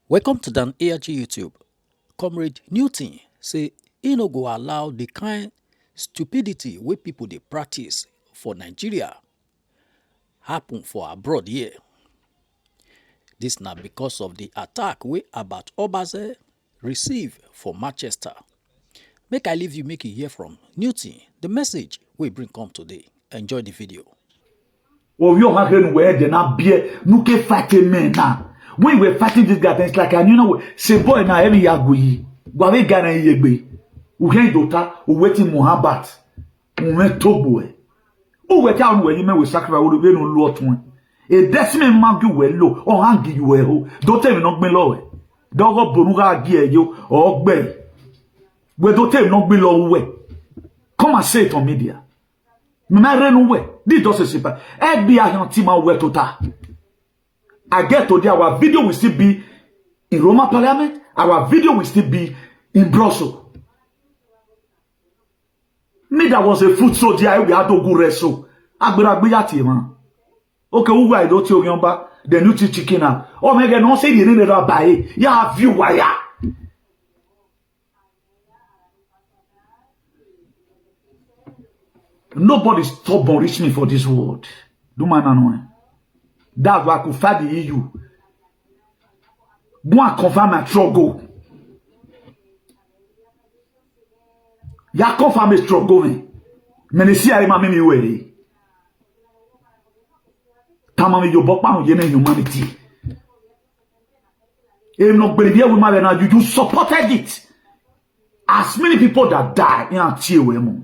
Welcome to Dan ARG YouTube. Comrade Newton say he no go allow the kind stupidity wey people dey practice for Nigeria happen for abroad here. This na because of the attack wey about OBAZEE receive for Manchester. Make I leave you make you hear from Newton the message we bring come today. Enjoy the video. Well, you have heard where they not be no ke fighting men now. When we were fighting this guy, it's like I know say boy now every yagui. Gwave Ghana yegbe. Uhen dota, uweti Muhabat. Uwen tobo e. Uweti anu we yime we sacrifice we be no lot one. E desime magi we lo, o hangi you we ho. Don't tell me not me lo e. Dogo bonuga agi e yo, o gbe. We don't tell me not me lo we. Come and say it on media. This doesn't say pas. I get today our video will still be in Roman Parliament. Our video will still be in Brussels. Me that was a foot soldier. We had to go wrestle. Man. Okay, who I don't tell you about the new chicken now. Oh my God, no say you need to buy it. Yeah, view wire. Nobody stubborn reach me for this world. Do man know. That's why I could fight the EU. Go and confirm my struggle. Ya confirm my struggle me. Menesi ari ma me we. Tamami yo bokpa no ye na humanity. Em no gbere we ma na you supported it. As many people that die in antie we mo.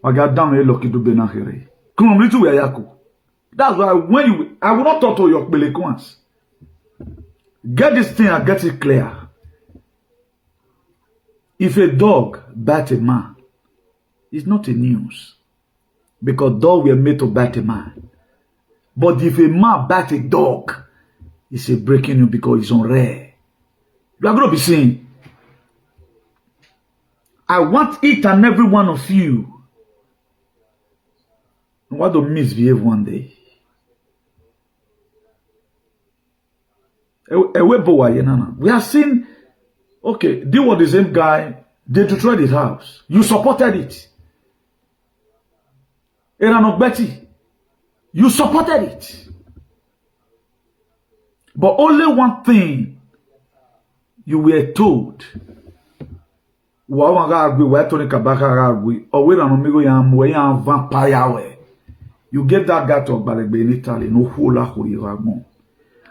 Agadam e loki do benahere. Come on, to yako. That's why when you I will not talk to your belekons. Get this thing and get it clear. If a dog bite a man, it's not a news. Because dogs were made to bite a man. But if a man bite a dog, it's a breaking news because it's on rare. You are going to be saying, I want each and every one of you what to misbehave one day. We have seen, okay, they were the same guy, they destroyed his house. You supported it. Betty, you supported it. But only one thing you were told. You gave that guy to Balegbe in Italy, no hula huriragon.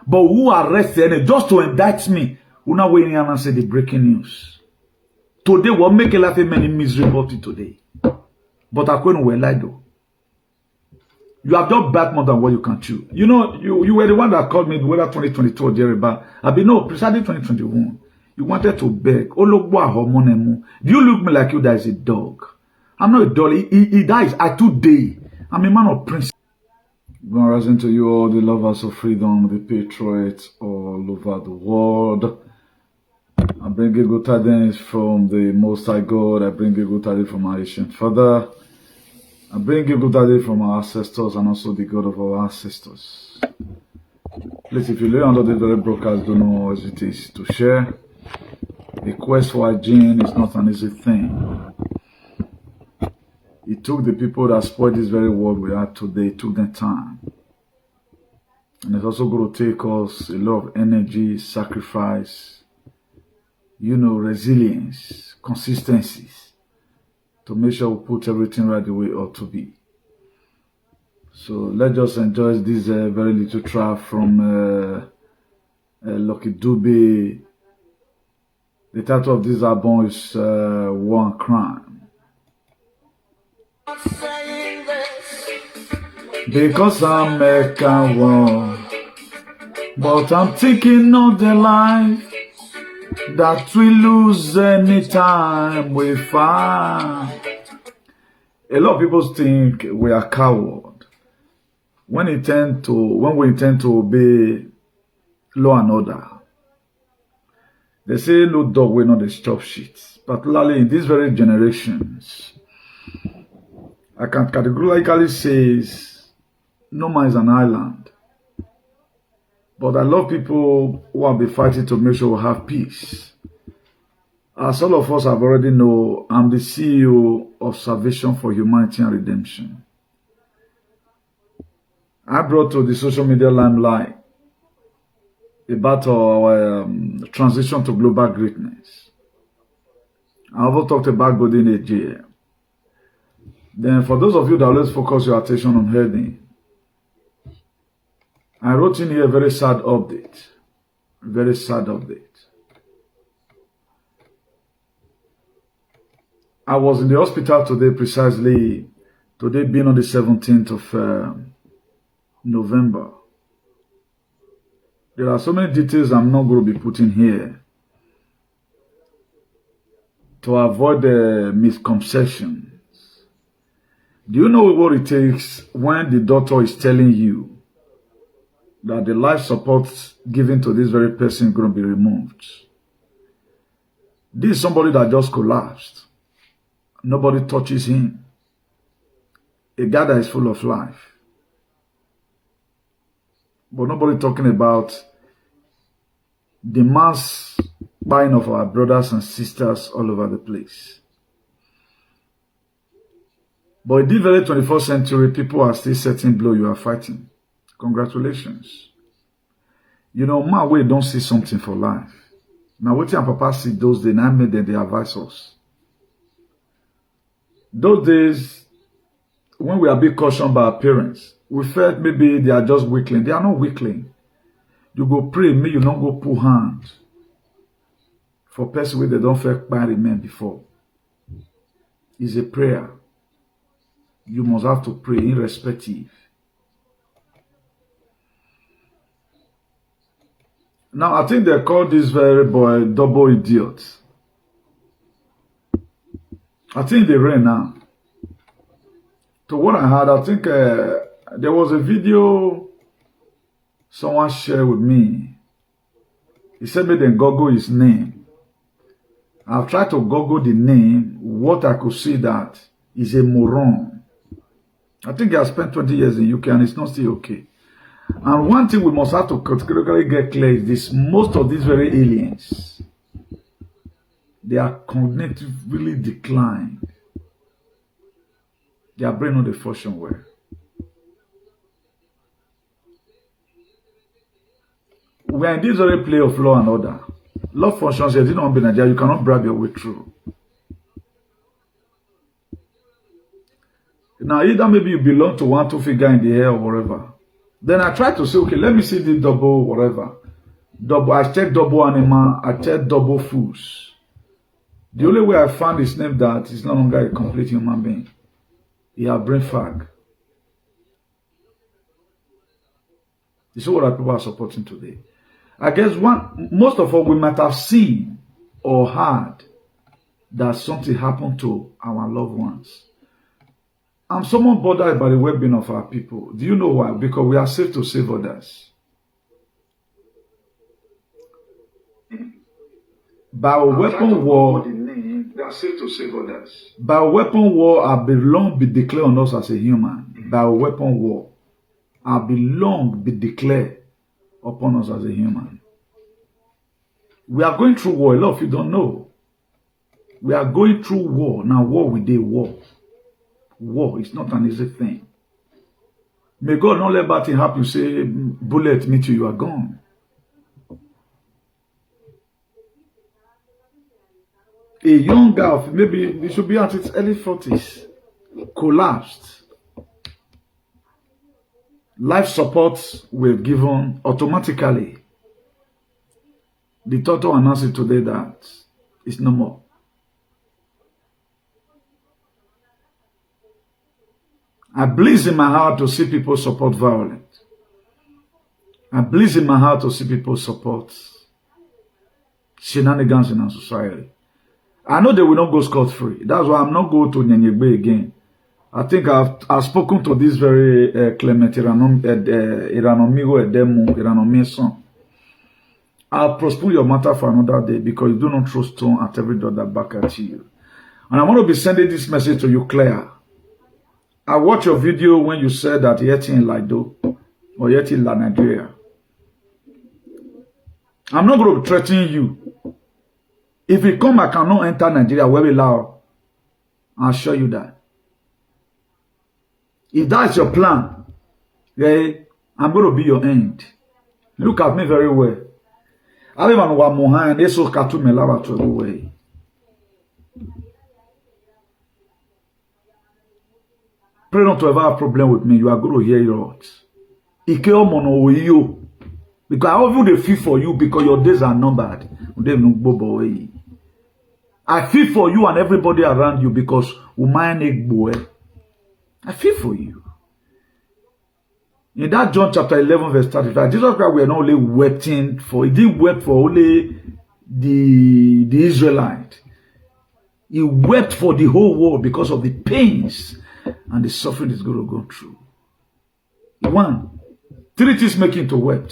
But who arrested just to indict me? Una waiting and say the breaking news. Today we'll make a lot of many miserable today. But I couldn't well lie though. You have just bet more than what you can chew. You know, you were the one that called me whether 2022 or Jereba. I've been no, precisely 2021. You wanted to beg. Do you look me like you that is a dog? I'm not a dog. He dies. I too day. I'm a man of principle. Rising to you all the lovers of freedom, the patriots all over the world. I bring you good tidings from the Most High God. I bring you good tidings from our ancient Father. I bring you good tidings from our ancestors and also the God of our ancestors. Please, if you live under the very broadcast, do not hesitate to share. The quest for hygiene is not an easy thing. It took the people that spoiled this very world we are today, it took them time. And it's also going to take us a lot of energy, sacrifice, resilience, consistencies to make sure we put everything right the way it ought to be. So let's just enjoy this very little track from Lucky Dube. The title of this album is One Crime. Because I'm making one, but I'm thinking of the life that we lose anytime we find. A lot of people think we are coward when we intend to obey law and order. They say no dog will not stop shit, particularly in these very generations. I can categorically say no man is an island. But I love people who have been fighting to make sure we have peace. As all of us have already know, I'm the CEO of Salvation for Humanity and Redemption. I brought to the social media limelight about our transition to global greatness. I also talked about golden age here. Then for those of you that always focus your attention on heading, I wrote in here a very sad update. Very sad update. I was in the hospital today, precisely today being on the 17th of November. There are so many details I'm not going to be putting here to avoid the misconceptions. Do you know what it takes when the doctor is telling you that the life support given to this very person is going to be removed? This is somebody that just collapsed. Nobody touches him. A guy that is full of life. But nobody talking about the mass buying of our brothers and sisters all over the place. But in this very 21st century, people are still setting blow you are fighting. Congratulations. You know, man, we don't see something for life. Now, what your papa see those days, I made them, they advise us. Those days, when we are being cautioned by our parents, we felt maybe they are just weakling. They are not weakling. You go pray, may you not go pull hands for person where they don't feel bad men before. It's a prayer. You must have to pray irrespective. Now, I think they call this very boy double idiot. I think they ran now. To what I had, I think there was a video someone shared with me. He said, me then Google his name. I've tried to Google the name. What I could see that is a moron. I think he has spent 20 years in UK and it's not still okay. And one thing we must have to categorically get clear is this: most of these very aliens, they are cognitively declined. Their brain not the function well. We are in this very play of law and order. Law functions, you don't be Nigeria, you cannot bribe your way through. Now, either maybe you belong to one, two figure in the air or whatever. Then I try to say, okay, let me see the double whatever. Double, I check double animal, I check double foods. The only way I found his name that he's no longer a complete human being. He has brain fag. This is what our people are supporting today. I guess most of all we might have seen or heard that something happened to our loved ones. I'm somewhat bothered by the well-being of our people. Do you know why? Because we are safe to save others. By a weapon war, they are safe to save others. By a weapon war, I belong be declared on us as a human. By a weapon war, I belong be declared upon us as a human. We are going through war. A lot of you don't know. We are going through war. Now, war with a war. War is not an easy thing. May God not let bad thing happen. You say, bullet meet you, you are gone. A young girl, maybe it should be at its early 40s, collapsed. Life support were given automatically. The doctor announced it today that it's no more. I bleeds in my heart to see people support violence. I bleeds in my heart to see people support shenanigans in our society. I know they will not go scot-free. That's why I'm not going to Nyenyegbe again. I think I've spoken to this very Clement Iranomigo Edemu Iranomieson. I'll postpone your matter for another day because you do not throw stone at every door that back at you. And I want to be sending this message to you, Claire. I watched your video when you said that Yeti in Lido or Yeti in La Nigeria. I'm not going to threaten you. If you come, I cannot enter Nigeria where we allow. I'll show you that. If that's your plan, okay, I'm going to be your end. Look at me very well. I live on one more hand. This will cut me lava to the way. Pray not to ever have a problem with me. You are going to hear your words. Because I often feel for you because your days are numbered. I feel for you and everybody around you because I feel for you. In that John chapter 11 verse 35, Jesus Christ were not only weeping for, he didn't weep for only the Israelite. He wept for the whole world because of the pains and the suffering he's going to go through. One, three things make him to weep.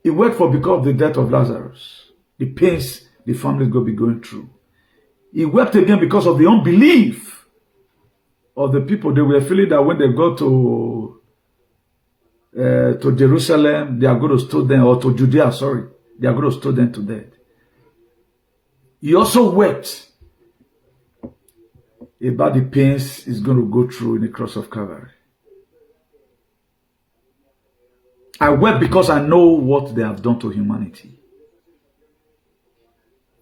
He wept for because of the death of Lazarus, the pains the family is going to be going through. He wept again because of the unbelief of the people. They were feeling that when they go to Jerusalem, they are going to stone them, or to Judea, sorry, they are going to stone them to death. He also wept about the pains he's going to go through in the cross of Calvary. I wept because I know what they have done to humanity.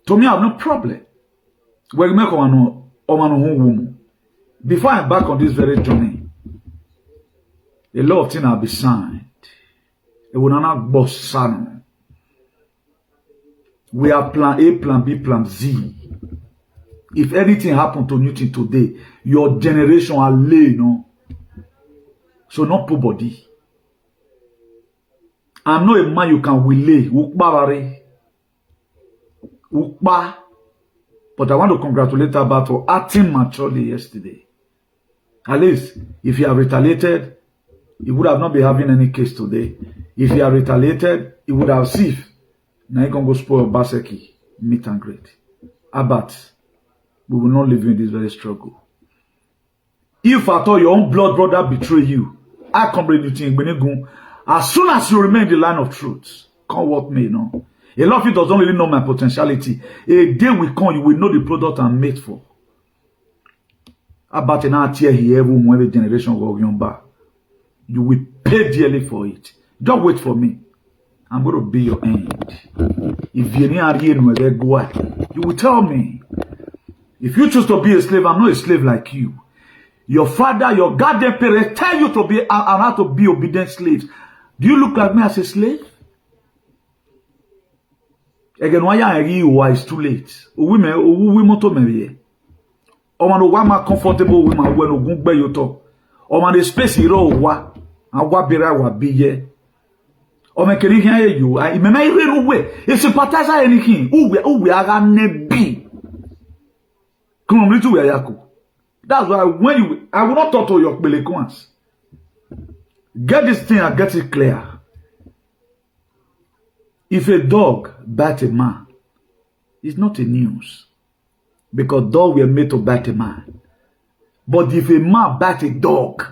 To me, I have no problem. Before I embark on this very journey, a lot of things have been signed. We have plan A, plan B, plan Z. If anything happened to Newton today, your generation are lay, no? So not poor body. I'm not a man you can relay. But I want to congratulate her about for acting maturely yesterday. At least, if you have retaliated, he would have not been having any case today. If he had retaliated, he would have seen. Now you can go spoil Baseki, meet and greet. Abat, we will not leave you in this very struggle. If at all your own blood brother betray you, I come bring you to as soon as you remain in the line of truth, come what may, no. A lot of you don't really know my potentiality. A day will come, you will know the product I'm made for. About an hour here, every generation will go back. You will pay dearly for it. Don't wait for me. I'm going to be your end. If you will tell me. If you choose to be a slave, I'm not a slave like you. Your father, your guardian parents tell you to be and how to be obedient slaves. Do you look like me as a slave? Again, why is too late? Women, Oman o wa ma comfortable with my well ogun gbe yo to. Oman the space iro wa awa bera wa biye. Oman keri hian you I me mai re no we. E sympathize anything. Uwe aga nebi. Come on to where yako. That's why when you I will not talk to your belekons. Get this thing and get it clear. If a dog bite a man, it's not a news. Because dogs were made to bite a man. But if a man bite a dog,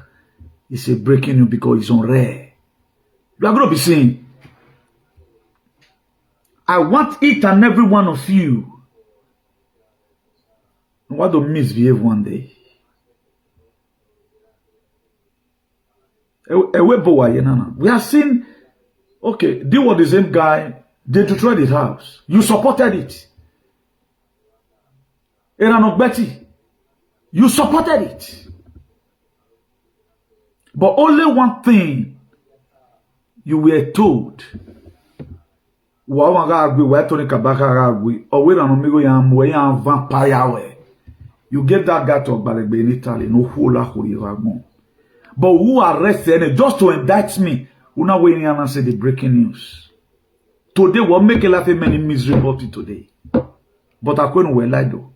it's a breaking news because it's on rare. You are going to be saying, I want each and every one of you I want to misbehave one day. We have seen, okay, they were the same guy, they destroyed his house. You supported it. Betty, you supported it. But only one thing you were told. You gave that guy to Obalegbe in Italy, no hula huriragon. But who arrested just to indict me? Una waiting and say the breaking news. Today will make a lot of many miserable today. But I couldn't well lie though.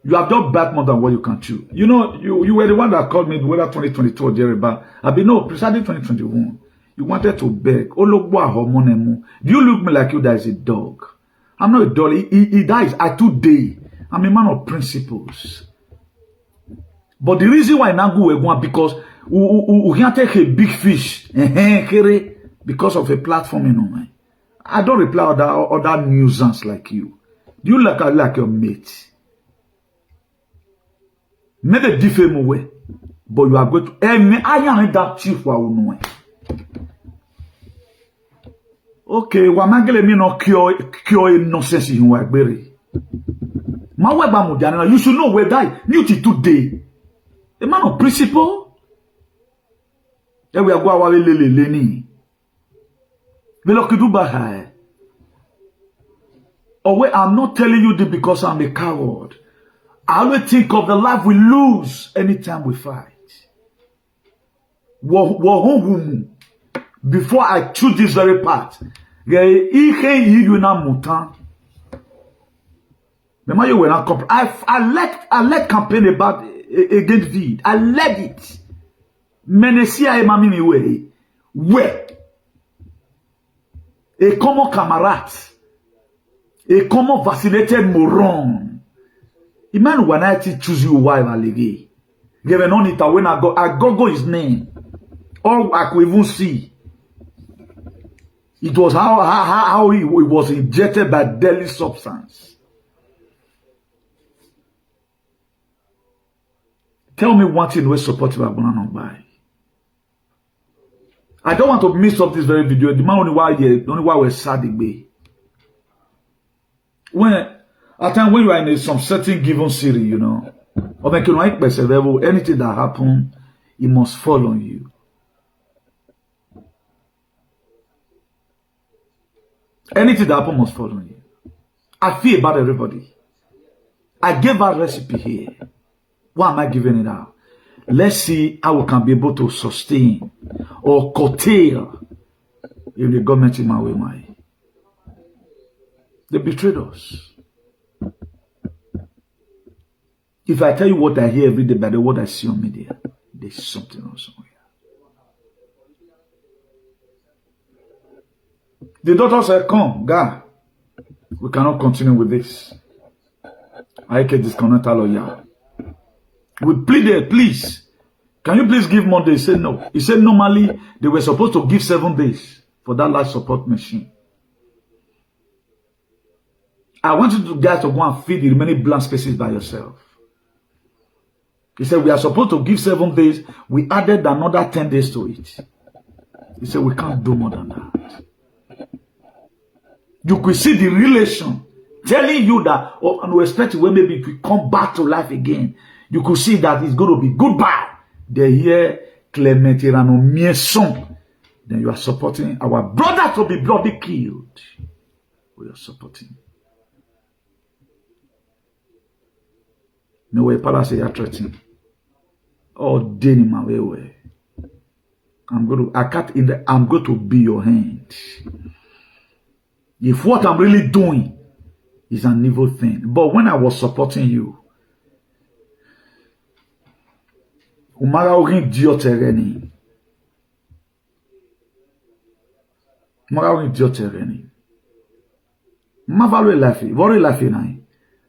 You have done bad more than what you can chew. You know, you were the one that called me whether 2022 or Jereba. I've been no, precisely 2021. You wanted to beg. Do you look me like you that is a dog? I'm not a dog. He dies. I too day. I'm a man of principles. But the reason why now go one because we can't take a big fish because of a platform, you know, man. I don't reply other nuisance like you. Do you like your mate? Maybe different way, but you are going to. I am that chief wa uno. Okay, wa magele me no cure nonsense in wa gbere. Ma we ba mo jana, you should know where die. New today. A man of principle. Then we are going to lele ni. We look do bahai. Or wait, I'm not telling you this because I'm a coward. I always think of the life we lose anytime we fight. Before I choose this very path, I let campaign about against VID. I led it. Menesia emamimi way. Where? A common camarade. A common vaccinated moron. Imagine when I choose you wife alege. Given on it when I go his name. All I could even see. It was how he was injected by deadly substance. Tell me one thing we support you by. I don't want to miss up this very video. The man only why we're sad. When at time when you are in some certain given series, you know, or make you like anything that happen, it must fall on you. Anything that happen must fall on you. I feel about everybody. I gave that recipe here. Why am I giving it out? Let's see how we can be able to sustain or curtail if the government in my way. They betrayed us. If I tell you what I hear every day by the word I see on media, there's something else somewhere. The doctor said, come, God, we cannot continue with this. I can disconnect all of you. We pleaded, please, can you please give Monday? He said no. He said normally they were supposed to give 7 days for that life support machine. I want you guys to go and feed the remaining blank spaces by yourself. He said we are supposed to give 7 days. We added another 10 days to it. He said we can't do more than that. You could see the relation telling you that, oh, and we expect when maybe it will come back to life again. You could see that it's going to be goodbye. They hear Clement Irano Mieson. Then you are supporting our brother to be bloody killed. We are supporting. No way, Palace, you are threatening. Oh, Denny, my way. I'm going to be your hand. If what I'm really doing is an evil thing. But when I was supporting you, Umara orin diotereni. Umara orin diotereni. Ma value life, very life nine.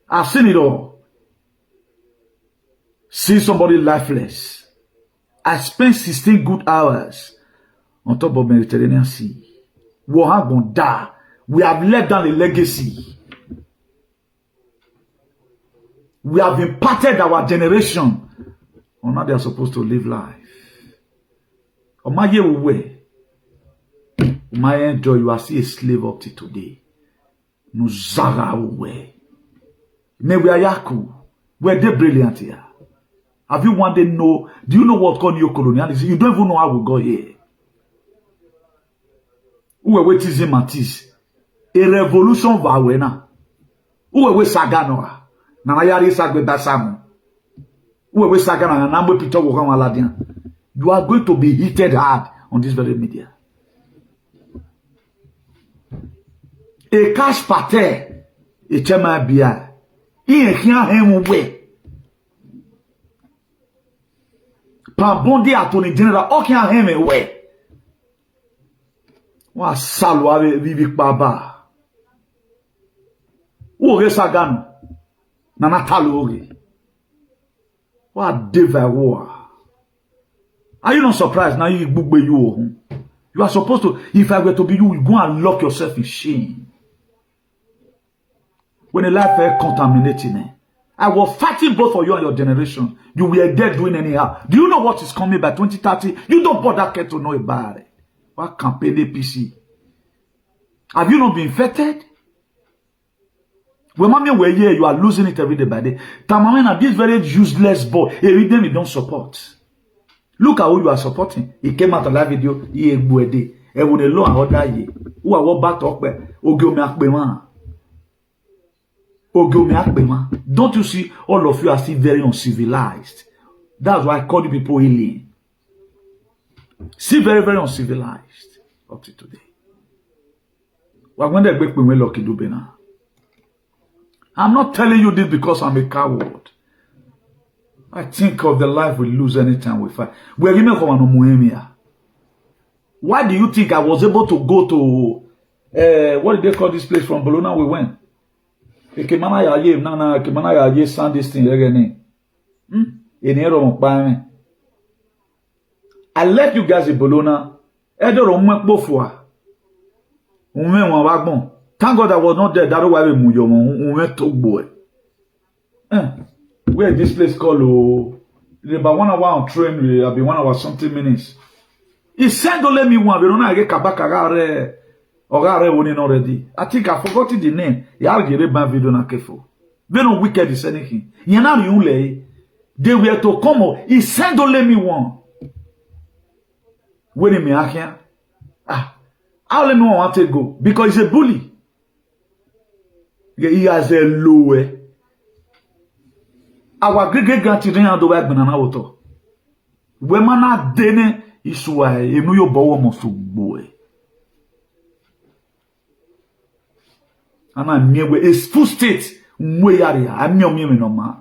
I've seen it all. See somebody lifeless. I spent 16 good hours on top of Mediterranean Sea. We have left down a legacy. We have imparted our generation on how they are supposed to live life. On my way, my enjoy, you are still a slave up to today. Nuzara way. May we are yaku. We're they brilliant here. Have you one day know? Do you know what called neo-colonialism? You don't even know how we got here. Who are waiting Matisse? A revolution va wena. Who are we saganoa? Na yari sagbe basamu. Who are we sagana na nambo pito wo kan aladian. You are going to be heated hard on this very media. A cash pate, a chema bia. Iye kia hemu we. Pa bondi attorney general, o kia heme we. Wa salwa vivi baba. Oge sagano. Na natalo oge. What devil war. Are you not surprised now you bugbe you? You are supposed to, if I were to be you, you go and lock yourself in shame. When a life is contaminating, I was fighting both for you and your generation. You were there doing anyhow. Do you know what is coming by 2030? You don't bother care to know about it. What campaign APC? Have you not been infected? When mommy were here, you are losing it every day by day. Tamamena, this very useless boy, every day you don't support. Look at who you are supporting. He came out of that video, he a buede. He would alone and other ye. Who are what back talk by? Don't you see all of you are still very uncivilized? That's why I call you people alien. Still very, very uncivilized up to today. We're going to break when we're lucky to be now. I'm not telling you this because I'm a coward. I think of the life we lose anytime we fight. Why do you think I was able to go to what did they call this place from Bologna we went? I left you guys in Bologna. Thank God I was not there. That's why we went to boy. Where this place called about 1 hour on train, I'll be 1 hour something minutes. He said don't let me one. We don't know I get kabaka already. I think I forgot the name. I'll get a bad video na kefo. They no wicked is anything. They were to come. He said don't let me one. When me here, I'll let me want to go because he's a bully. He has a low. Our great grandchildren are the way banana water. When man dene is why you know your bow must boy. And I'm near a full state. I'm your me no ma.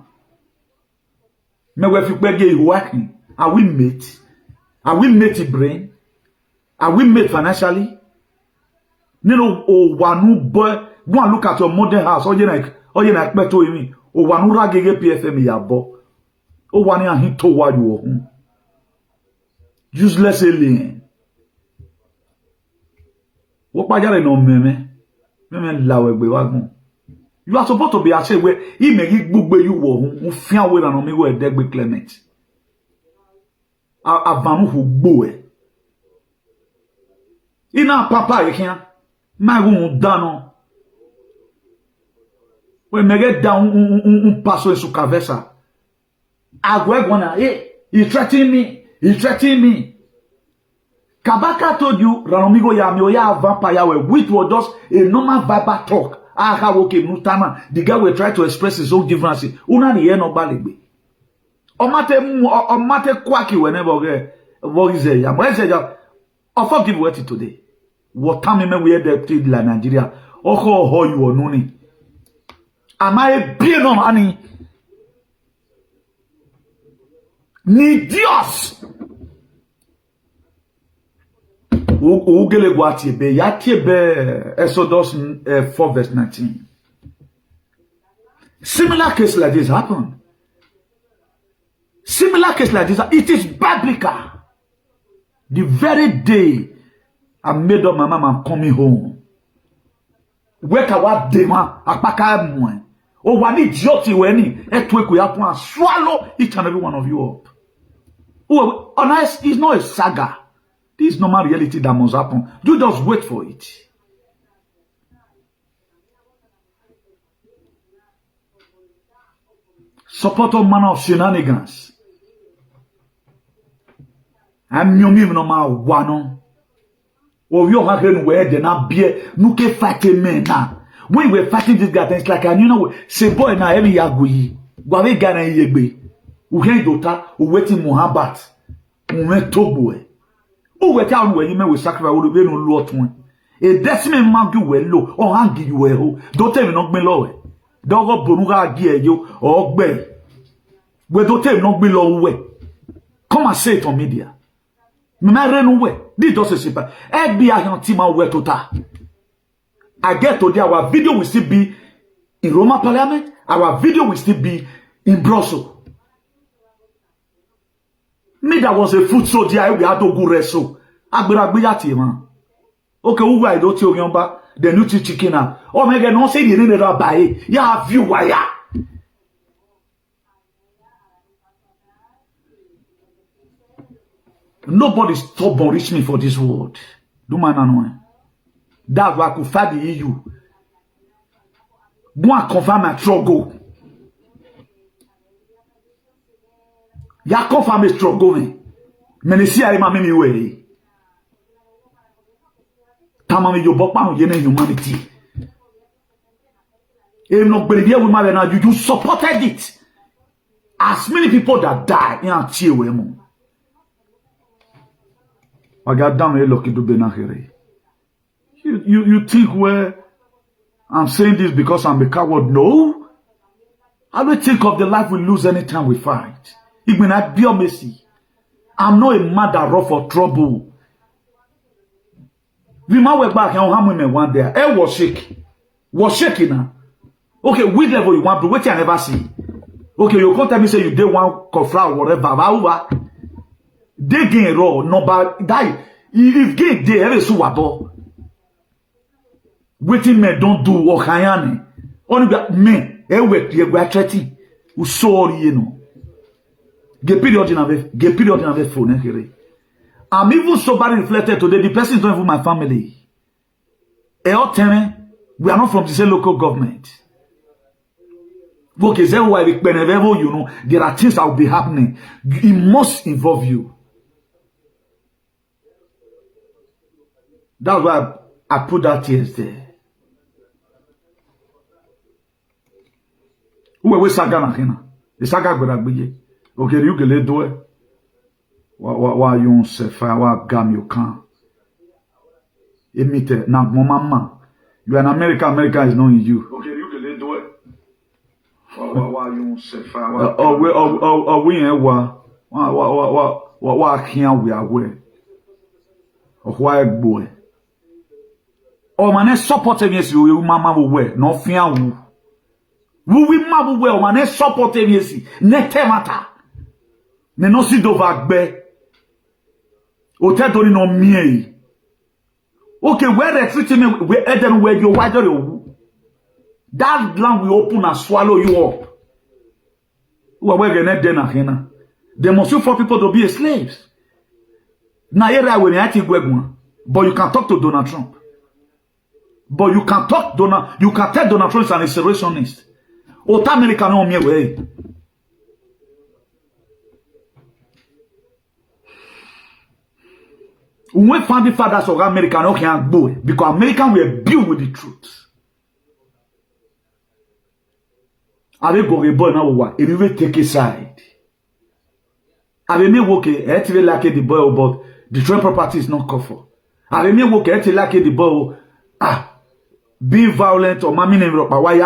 Me we fi pege you working. Are we mate? Are we mate brain? Are we mate financially? You know, oh one boy. Go and look at your modern house. Or you like beto imi. O wanu ragege PFM yabo. O wani ahin to wa you. Useless alien. What pa jare no meme. Meme lawe gbe wagun. You are supposed to be ashamed where he may gbugbe you wo. Mu fian we na no mi wo edegbe Clement. Avanu hu gbo e. Ina papa yekian. Ma gun dano. When me get down passo in su cabeça. Agwegwana, he threatened me. He threatened me. Kabaka told you, Ranomigo ya vampire, which was just a normal viper talk. Aha woke nutana. The guy will try to express his own difference. Una ni no baligbe. Omate kwaki whenever what is it? I forgive what it today. What time me we had the la Nigeria. Ho you or noni. Am I being on honey? Ni Dios. Ugele gwati be yati be Exodus 4 verse 19. Similar case like this happened. Similar case like this. It is biblical. The very day I made up my mama, I'm coming home. Where can what dema apaka mwen? Oh, one idiot you any etwe ku yapon swallow each and every one of you up. Oh, honest, it's not a saga. This is normal reality that must happen. You just wait for it. Support all manner of shenanigans. I'm yomi no ma wano. Oh, you have heard where they not be nuke fighting men now. When we were fighting this guy, it's like, you know, say boy na every yagui. Gwawe gana yegbe. Uhen dota, uweti muhabat. Uwe tobo. Uwe ta unwe yime we sacrifice ube no lot one. A decimal mangu we low, or hangi you ho. Don't tell me not be low. Dogo bonuga gie yo, or gbe. We don't tell me not be low way. Come and say it on media. Mmarenu we. This doesn't say, FBI on tima we tota. I get today, our video will still be in Roma Parliament. Our video will still be in Brussels. Me that was a foot soldier, we had to go wrestle. Agbera gbeyati man. Okay, who I do ti oyomba the new chicken na. Oh my God, no say the name of buy. Ya view wire. Nobody stubborn reach me for this world. Do man know. That's why I could fight the EU. Go and confirm my struggle. Ya confirm my struggle me. Menesi ay ma me way. Tamami yo bokpa on yene humanity. Even no believe we ma you supported it. As many people that die in Antiwe mo. I got down here lucky to be here. You think where I'm saying this because I'm a coward? No. I don't think of the life we lose anytime we fight. It may not be a mercy. I'm not a man that run for trouble. We might work back and how many one there. I was shaking. Was shaking now. Okay, which level you want to wait I never see. Okay, you can't tell me say you did one kofra or whatever. They gain raw, no bad die. If gain they ever so abo. Waiting men don't do or kayane. Only that men, work you go treaty. Who sorry, you know. Get period in a phone. I'm even so bad reflected today. The person is not even my family. We are not from the same local government. Okay, so why whenever you know there are things that will be happening, it must involve you. That's why I put that tears there. Who saga na hina? The saga gbadagbe. Okay, you can let do it. Wa you se fa wa gam you can. Emite na mama. You are in America. America is knowing you. Okay, you can let do it. Wa you se fa wa. We wa can we are where. Why boy? Oh man, support against you, mama will wear. No fear woo. Woo we mabu wear, man, support against you. Ne temata. Ne no si do vagbe. O te doni no mie. Okay, where the treating me, where Eden where you wider you. That land will open and swallow you up. Who are we gonna den ahena? They must you for people to be slaves. Na era when you gwegwa. But you can talk to Donald Trump. But you can talk you can tell Donald Trump is an insurrectionist. Ota America no me way. When founding fathers of America no can go because American were built with the truth. Ave go rebo na wa, e will take a side. Ave me woke e tell like the boy but the Trump property is not covered. Ave me woke e tell like the boy being violent or mammy in Europe, why you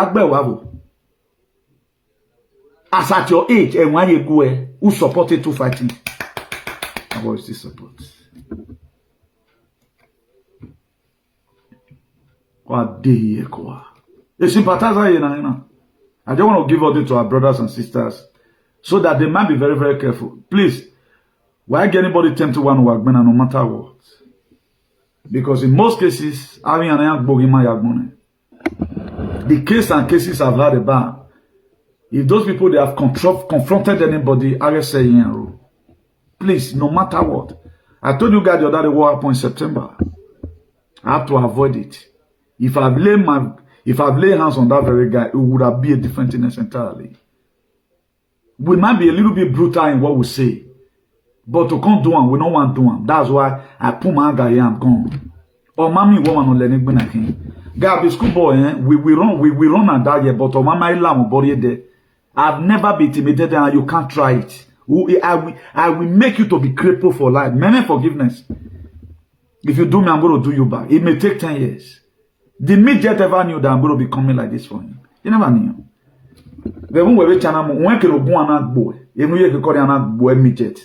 as at your age and when you go who supported to fighting? What is this support? What day you go? You sympathize now. I don't want to give all this to our brothers and sisters so that they might be very, very careful. Please, why get anybody tempted one work no matter what? Because in most cases, the case and cases I've heard about, if those people they have confronted anybody, I say please, no matter what. I told you guys the other day what happened in September. I have to avoid it. If I've laid hands on that very guy, it would have been a different thing entirely. We might be a little bit brutal in what we say. But to come do one, we don't want to do one. That's why I put my anger here and gone. Or mommy woman on learning when I came. Gabi schoolboy, we run and die here, but or mama ilam body there. I've never been intimidated and you can't try it. I will make you to be crippled for life. Many forgiveness. If you do me, I'm going to do you back. It may take 10 years. The midget ever knew that I'm going to be coming like this for him. He never knew. The one where we channel when can go and boy. Even you can call an boy midget.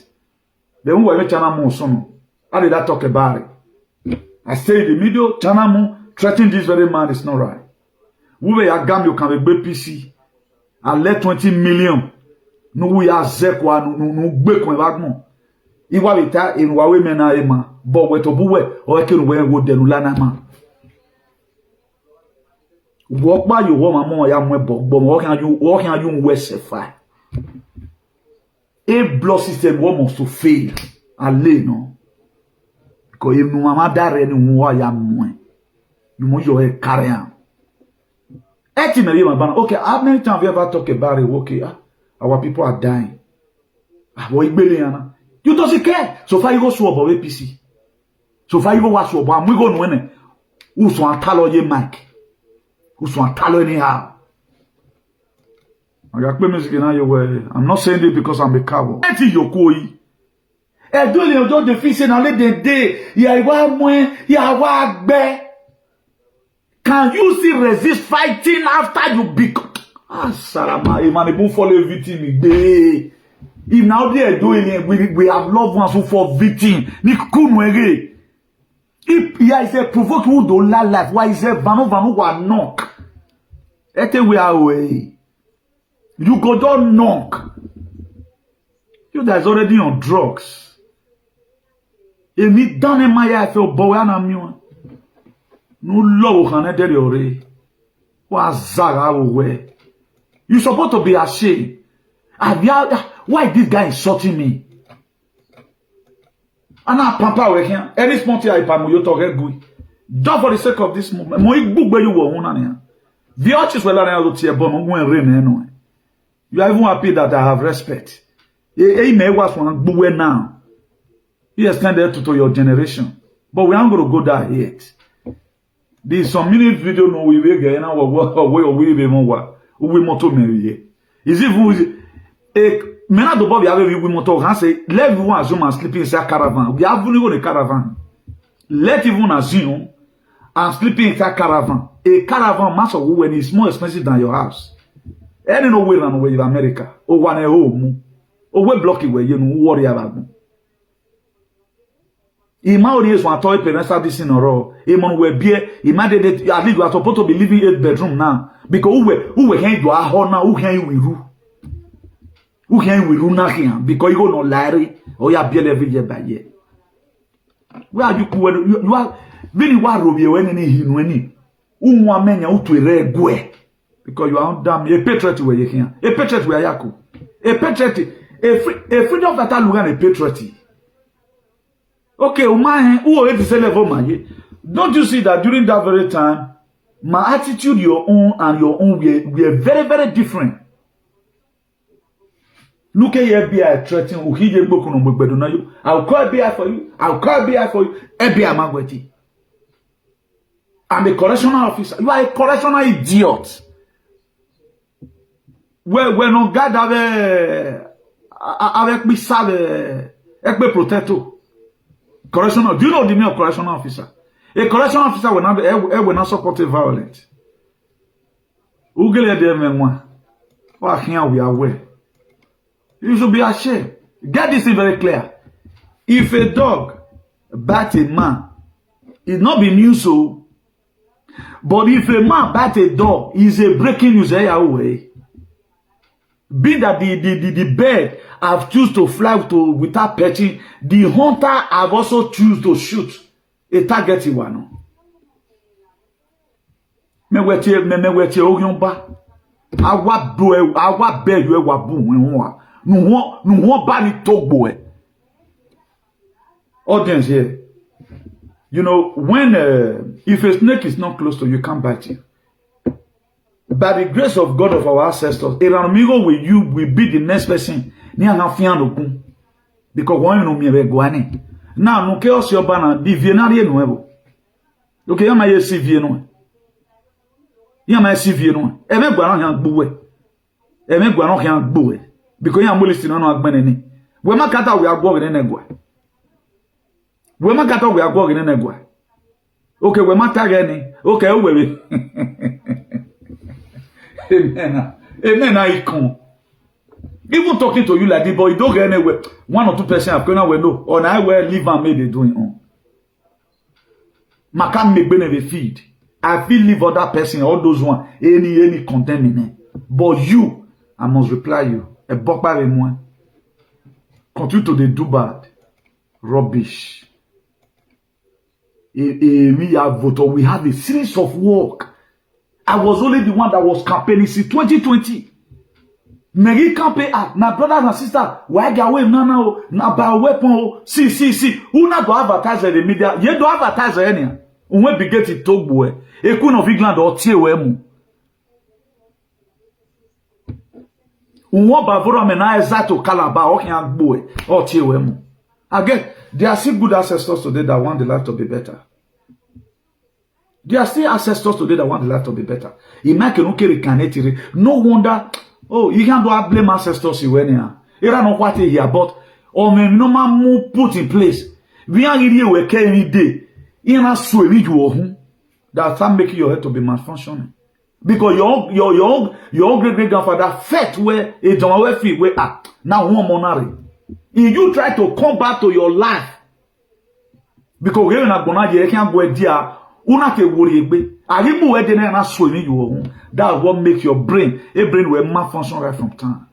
The one where we channel son. How did I talk about it? I say in the middle, channel threatening this very man is not right. We were a gam you can be PC. I let 20 million. No we are zekwa no gbekun bagmo. Iwa beta inwa we mena ema. Bo we to buwe. O eke we wo denulana ma. Walk by you woman more ya mwebo. But walking on you wesify. A blood system almost to fail. Ale no. Because if no mama dare ni mwa ya mwe. You must your head carry on. Okay, how many times have you ever talked about it? Okay, our people are dying. You don't care. So far you go swap about APC. So far you go watch swap. I'm going to win. Who's on talo ye mic? Who's on talo anyhow? I'm not saying this because I'm a cowboy. Can you still resist fighting after you become? Salama, man, follow victim. If now they are doing it, we have loved ones who fall victim. If is a provoke who don't life, why is a vanu wa knock? We are away. You go don't knock. You guys already on drugs. You need done in my life, your boy and I'm no love can tell you. You supposed to be ashamed. Why this guy insulting me? And now papa working. Any small thing I pam you talk good. Just for the sake of this moment. Mo igbo gbe you wo hun na. The arches were learning how to tear bomb when rain anyway. You are even happy that I have respect. May was one gbo now. You extended to your generation. But we aren't going to go there yet. There's some minute video no we will get now we be more we moto me. Is it a mena do Bobby have we moto can say let everyone assume and sleeping inside caravan. We have only got a caravan. Let everyone assume and sleeping inside caravan. A caravan master when it's more expensive than your house. Any no way run away in America. Or one a home. Or we block it where you know worry about them. Ima audience want toy parents start this in a row. Imon we beer. Imagine that at least you are supposed to be living 8 bedroom now. Because who we can do a home now? Who can you will? Who can we run now? Because you go no Larry or you are beer every year by year. Where are you are very well Robbie when any hinweni. Menya utu ere because you are damn a patriot where you can. A patriot where yaku. A patriot a freedom that I a patriot. Okay, don't you see that during that very time, my attitude, your own and your own, we are very, very different. Look at FBI threatening, I'll call FBI for you, I'll call FBI for you, FBI Magweti. I'm a correctional officer. You are a correctional idiot. We're not God avec me sale, avec me protecto. Correctional, do you know the meaning of correctional officer? A correctional officer will not support violence. We are aware. You should be ashamed. Get this thing very clear. If a dog bite a man, it not be news so. But if a man bite a dog, is a breaking news away. Be that the bird have choose to fly to without petting, the hunter have also choose to shoot a target one. Me weti ogyon ba. Awa bear you ewa boom. No ba ni togbo e. Audience here. You know, when if a snake is not close to you, can't bite you. By the grace of God of our ancestors, Eramigo with you will be the next person. Because one no me guane. Now no chaos your banner, the Viennarie nuevo. Okay, I'm a see Vienno. Yama see Vienno. Eme guano yan buwe. Eme guano yan buwe. Because yam listening on agbeneni. We makata we are going in negwa. We makata we are going in negwa. Okay, we matageni. Okay, we Amen. Icon. Even talking to you like this, but you don't get anywhere. 1 or 2% have gone away. No, or I will leave and made it doing on. I can't make benefit feed. I feel leave other person, all those one, any contaminant. But you, I must reply you. A bok by one. Continue to do bad. Rubbish. We have a series of work. I was only the one that was campaigning since 2020. Mary campaign na brothers and sisters. Why get away now? Na buy weapon. See. Who not do advertise in the media? You do advertise any. When we get it talk boy. A Queen of England or tie wemu. Unwa bavora mena exacto Calabar or can boy or tie wemu. Again, there are still good ancestors today that want the life to be better. There are still ancestors today that want the life to be better. No wonder, oh, you can't do blame ancestors when here. You don't know what here, but no man put in place. We are here we care any day. You know, so we do that can make your head to be malfunctioning. Because your great grandfather fed where a John feet where now one monarch. If you try to come back to your life, because you're not gonna get can't go there, una te worry egbe. Aribu we dey na so ni you. That's what makes your brain, a brain will malfunction right from time.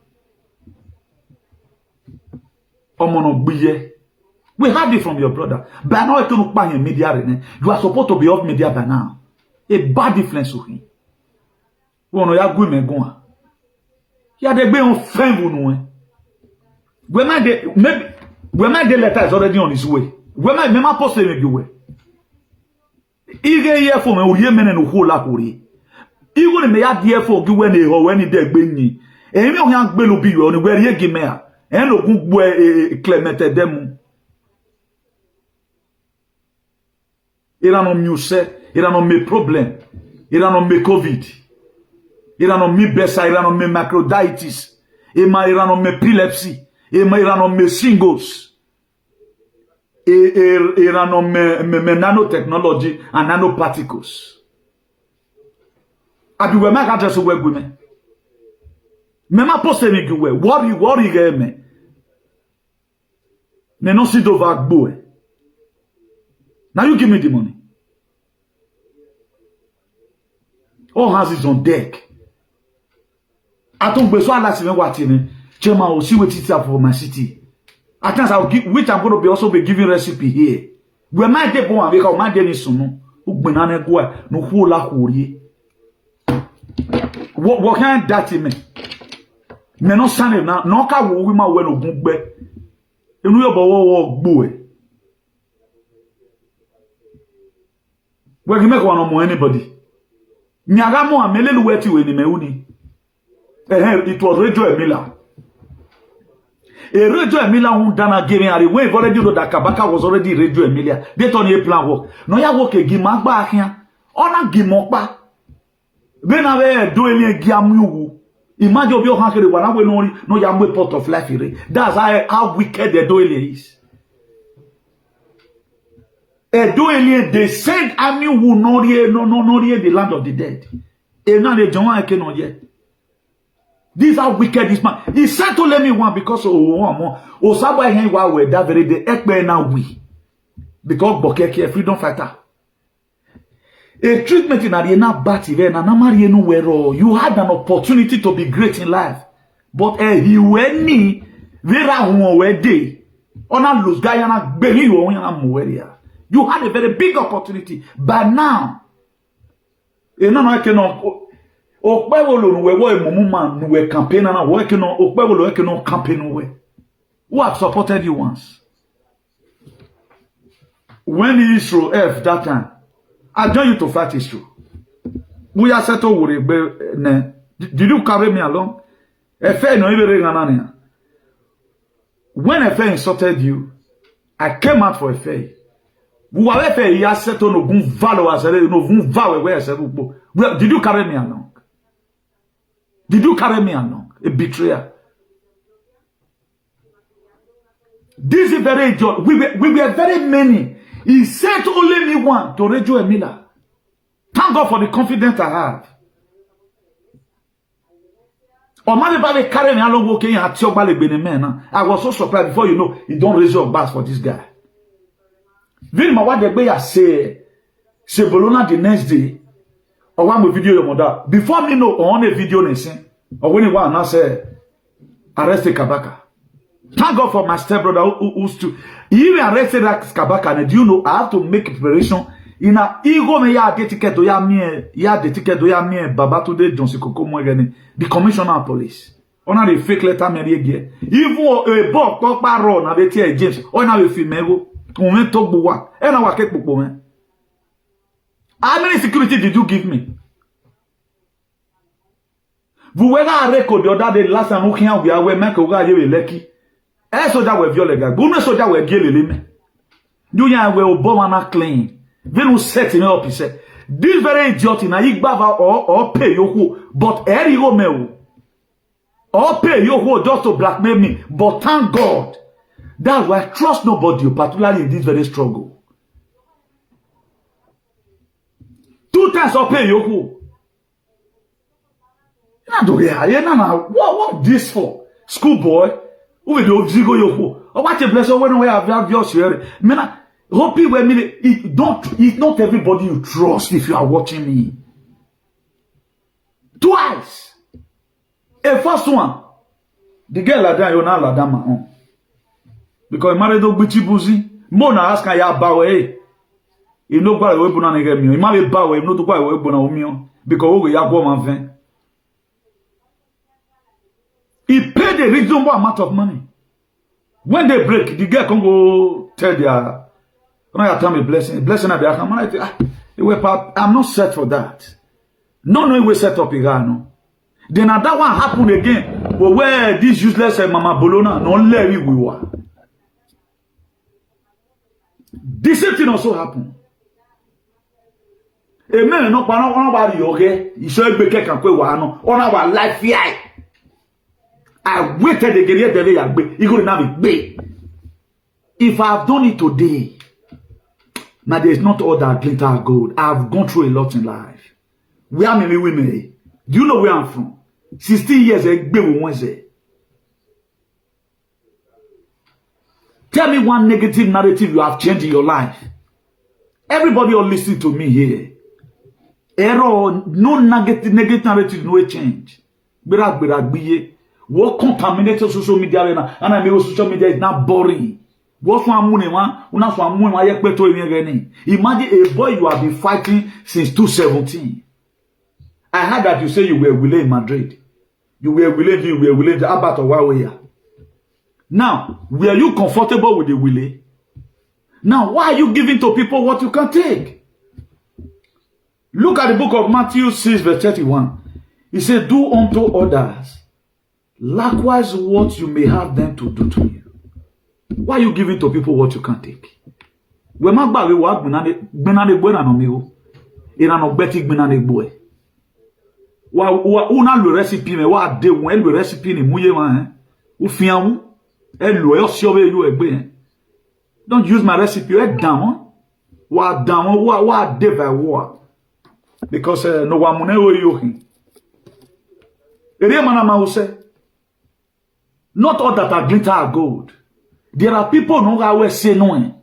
We heard it from your brother. By now, you look back in media. You are supposed to be off media by now. A bad influence on him. You are good men going. You are the best friend you know. When my letter is already on his way. When my post maybe way. Ige here for me, uye mene no whole la kuri. Even me ya there for give when he dey gbe ni. Emi o yan gbe lo bi yo ni we ye give me a. En lo gun gbo Clemente dem. Il a non muse, il a non mes problèmes. Il a non mes Covid. Il a non mes besa, il a non mes macroditis. Il a non mes epilepsy. Il a non mes singles. Il a non mes nanotechnology and nanoparticles. Abi we ma ka just we gbe me. Me ma post me gbe we. Worry ge me. Ne no si do va gbo. Now you give me the money. All hands is on deck. I don't be so last even what in Chema will see what it's up for my city. At times I'll give which I'm going to be also be giving recipe here. We might get born because my day is soon. Ubenane go no hula huri. What can that me? Me no sane na no ka wo wi ma we no gugbe. Enu yo bo gbo. We can make one on anybody. Nyagamo amelelu weti we ni meuni. It was Radio Emila. Radio Emila who dana giving a we've already know that Kabaka was already Radio Emilia. They turn a plan work. No ya work a gimagba here. Ona gimokba. When I do any giamu. Imagine of your hanky one way no yamwe pot of life. That's how wicked the doily is. They said army will not hear the land of the dead. And now they don't cannot yet. These are wicked this man. He said to let me one because Osaba hen wa we that very day ekbe na we. Because Bokeke freedom fighter. A treatment in arena bati ve na namari no wero. You had an opportunity to be great in life. But he weni vera humo we day. Ona lose guy na gberi yo yana muweria. You had a very big opportunity, but now, you know, I cannot. Campaign who have supported you once. When Israel F that time, I joined you to fight Israel. We are settled with it. Did you carry me along? When a fair insulted you, I came out for a fair. Vous avez fait il y a cette no gun valo asere no gun vawe we asere bo. Did you carry me along? Did you carry me along? A betrayer. This is very joy. We were very many. He sent only me one to Radio Emila. Thank God for the confidence I have. Or man carry me along walking at Tiobale Benemen. I was so surprised before you know you don't raise your bars for this guy. Vin ma what the way I say Bologna the next day or one video your mother before me know on a video nation or when you want to say arrest Kabaka Thank God for my stepbrother who's to. He even arrested that Kabaka. And do you know, I have to make preparation. In a ego me ya get ticket to ya the ticket to ya me Baba today Johnson Koko Mwegeni, the commissioner of police. On a the fake letter me again. Even a book talk by Ron, a bit James, on a female, on went talk buwa, and I cake book woman. How many security did you give me? Vous voyez un record de other day last time we are we make oga ye lucky. Eh soja we viole gag. Bu no soja we gie lele me. You yan we Obama na clean. Then we set him up he said. This very idiot na igbava or pay you but eri go me or pay you just to blackmail me. But thank God. That's why I trust nobody, particularly in this very struggle. 2 times or pay you what this for? Schoolboy? Who will do zigo yoko? Or what a blessing when we have your share? Mena, hope you were me. It's not everybody you trust if you are watching me. Twice. A first one. The girl like that, you're not like that, because married to Bichi Buzi. Mona ask ya bawe. You know why we buna nige mi. You might be bawe. You know to why we buna umio. Because we ya go man ven. He paid a reasonable amount of money. When they break, the girl can go tell their, when I tell me blessing at the I'm not set for that. No, we set up Igano. Then that one happened again. Well, where this useless Mama Bologna, no Larry we were. The same thing also happened. A man no nobody okay. You should be can on our life here. I waited again the day you could have it. If I have done it today, now there is not all that glitter gold. I have gone through a lot in life. Where am I women? Do you know where I'm from? 16 years ago, tell me one negative narrative you have changed in your life. Everybody will listen to me here. Error, no negative narrative, no change. What contaminated social media and I mean social media is not boring. What imagine a boy you have been fighting since 2017. I heard that you say you were willing in Madrid. You were willing to Abat or Huawei. Now, were you comfortable with the willing? Now, why are you giving to people what you can take? Look at the book of Matthew 6 verse 31. He said, do unto others likewise what you may have them to do to you. Why are you giving to people what you can't take? We ma gba we wa gbenade gbo na no mi o. Ira no gbeti gbenade gbo e. Wa una le recipe me wa de won le recipe ni muye wa o fian wu. E lo e si obe you egbe. Don't use my recipe e down. Wa down wa de by war. Because no wa mune o yo hin. Ere mana ma o say not all that are glitter are gold. There are people who are say no.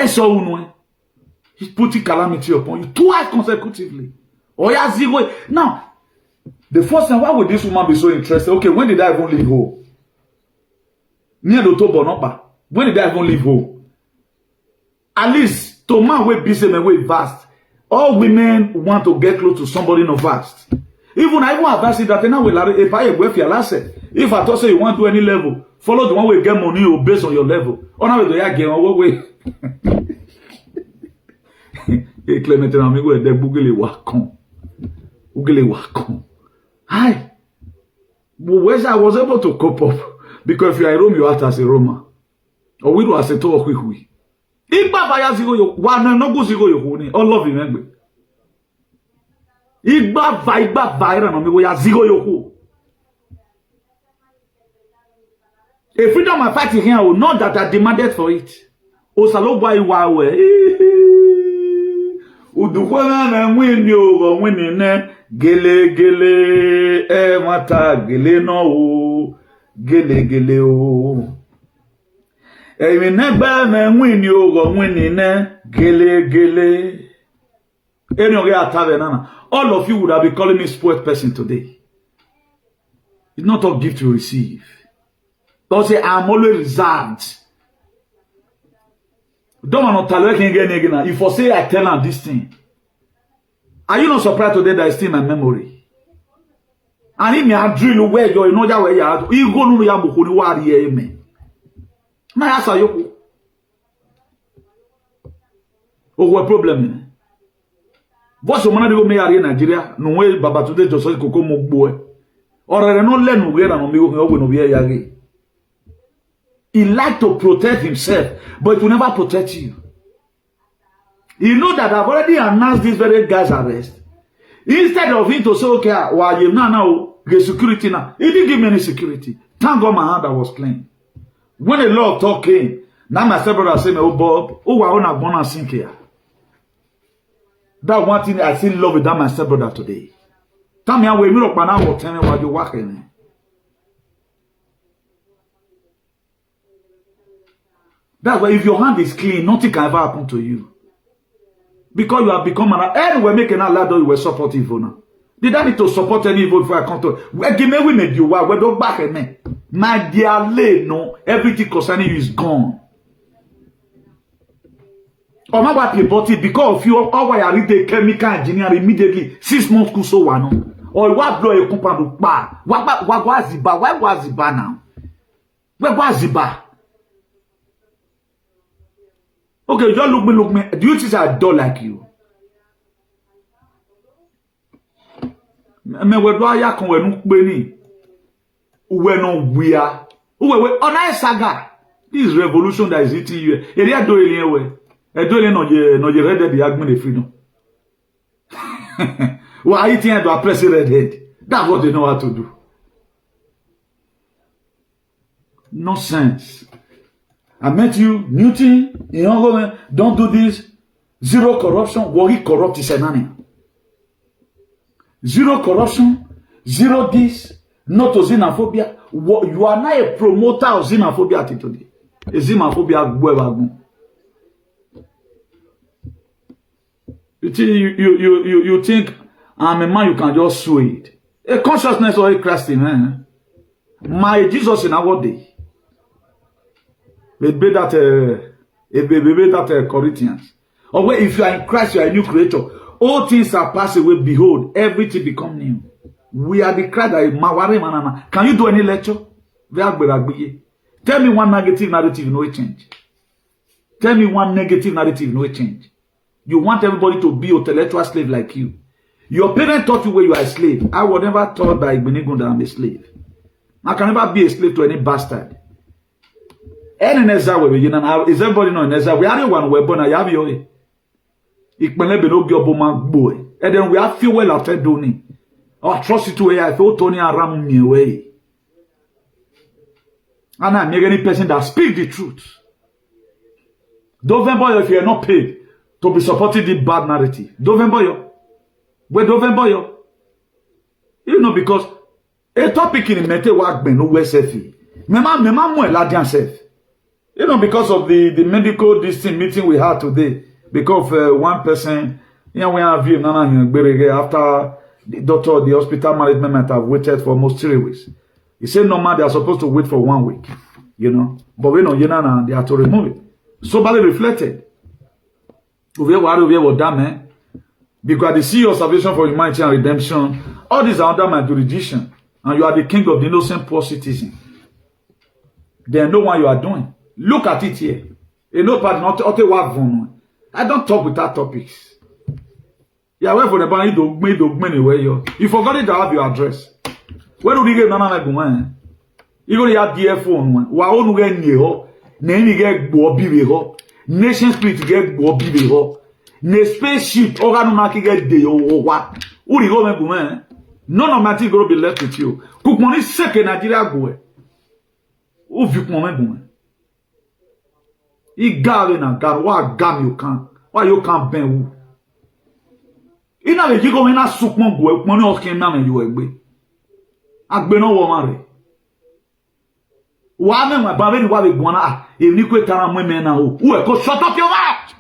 So no. He's putting calamity upon you twice consecutively. Or you are zero. Now, the first time, why would this woman be so interested? Okay, when did I even leave home? Near the Tobo. When did I even leave home? At least, to man way busy and way vast. All women want to get close to somebody no vast. Even I want to advise that now if I thought say you want to any level, follow the one way get money or based on your level. On how do you get on what way? Hey, Clement, I'm going to Google Wakon. Google Wakon. Hi. But where's I was able to cope up because if you are a Rome, you act as a Roma. Or we do as a talk quickly. If Baba Zigo, you one no go Zigo, you all love him. Igba vaira no me wo ya zigo yoko. A freedom I fight here will not that I demanded for it. Osalogwa iwawe. Udukwana na mwini ogo mwini ne gele mata gele no o gele o. Emi negba na mwini ogo mwini ne gele. All of you would have been calling me spoiled person today. It's not a gift you receive. Don't say I'm always reserved. Don't want to tell you again. If I say I tell her this thing, are you not surprised today that it's still in my memory? And if me drill where you know that where you are, you go no ya moko ni wari e me. Na asa yoku. O what problem? What's the man go me are in Nigeria? No way baba today just say koko mo gbo e. Orere no lenu we na no mi go no be yage. He like to protect himself, but it will never protect you. You know that I've already announced this very guy's arrest. Instead of him to say, okay, well, you now the security now. He didn't give me any security. Thank God my hand was clean. When the law talk came, now my stepbrother say, oh Bob, oh I wanna go and sink here. That one thing I still love with that my stepbrother today. Tell me how we look by now, tell me what you're working. That's why if your hand is clean, nothing can ever happen to you. Because you have become an anyway, making a ladder, you were support evil now. Did I need to support any evil before I come to? Where give me we made you why we don't back at me. My dear lady, no, everything concerning you is gone. Or my wife bought it because of you, or why I read the chemical engineer immediately 6 months could so one. Or what blow a company bar? What was the bar? Why was the bar now? Where was the bar? Okay, just look me. Do you think I don't like you? Me we do aya kan we nu pe ni. We no wia. We on saga. This revolution that is eating you. Area do ele we. E do ele no je red the agmen the freedom. Why you think I do press red head? That's what they know how to do. Nonsense. I met you, Newton, you know, don't do this. Zero corruption, worry corrupt is an zero corruption, zero this, not to xenophobia. You are not a promoter of xenophobia today. A xenophobia, you think I'm a man, you can just sue it. A consciousness or a Christ in man. My Jesus in our day. Maybe that Corinthians. Or where if you are in Christ, you are a new creator. All things are passed away. Behold, everything become new. We are the crowd that can you do any lecture? Tell me one negative narrative, no change. Tell me one negative narrative, no change. You want everybody to be intellectual slave like you. Your parents taught you where you are a slave. I was never taught by Igbenegunda that I'm a slave. I can never be a slave to any bastard. Any Neza we is everybody know Neza? We are one we're born. I have you. Ikpenebe no gioboma boy. And then we have few well after doing. Our atrocity way I feel Tony around me away. And I'm any person that speak the truth. Don't boy if you are not paid to be supporting the bad narrative. Don't boy. Where don't boy. You know because a topic in mete work ben no we selfie. Mema mo ladian self. You know, because of the medical meeting we had today, because of one person, you know, we have you after the doctor, the hospital management have waited for almost 3 weeks. He said normal they are supposed to wait for 1 week, you know, but we know they have to remove it. Somebody reflected. Because the CEO Salvation for Humanity and Redemption, all these are under my jurisdiction, and you are the king of the innocent poor citizen. They know what you are doing. Look at it here. I don't talk without topics. Yeah, where for the band you forgot it to have your address. Where do you get nana like you go to your dear phone? Wa onu get near ho, neni get bobi ho, nation spirit get bobi ho, ne spaceship organu na get de o what? Who you go me none of my things gonna be left with you. Cook money second Nigeria go. Who you come he gave na God, what gam you can? Why you can't bend? You know, you go in a soup money or came down and you egbe. Agbe no woman. Why me my baby wa be gwana e ni kwe tara mweme na o. Who go shut up your mouth.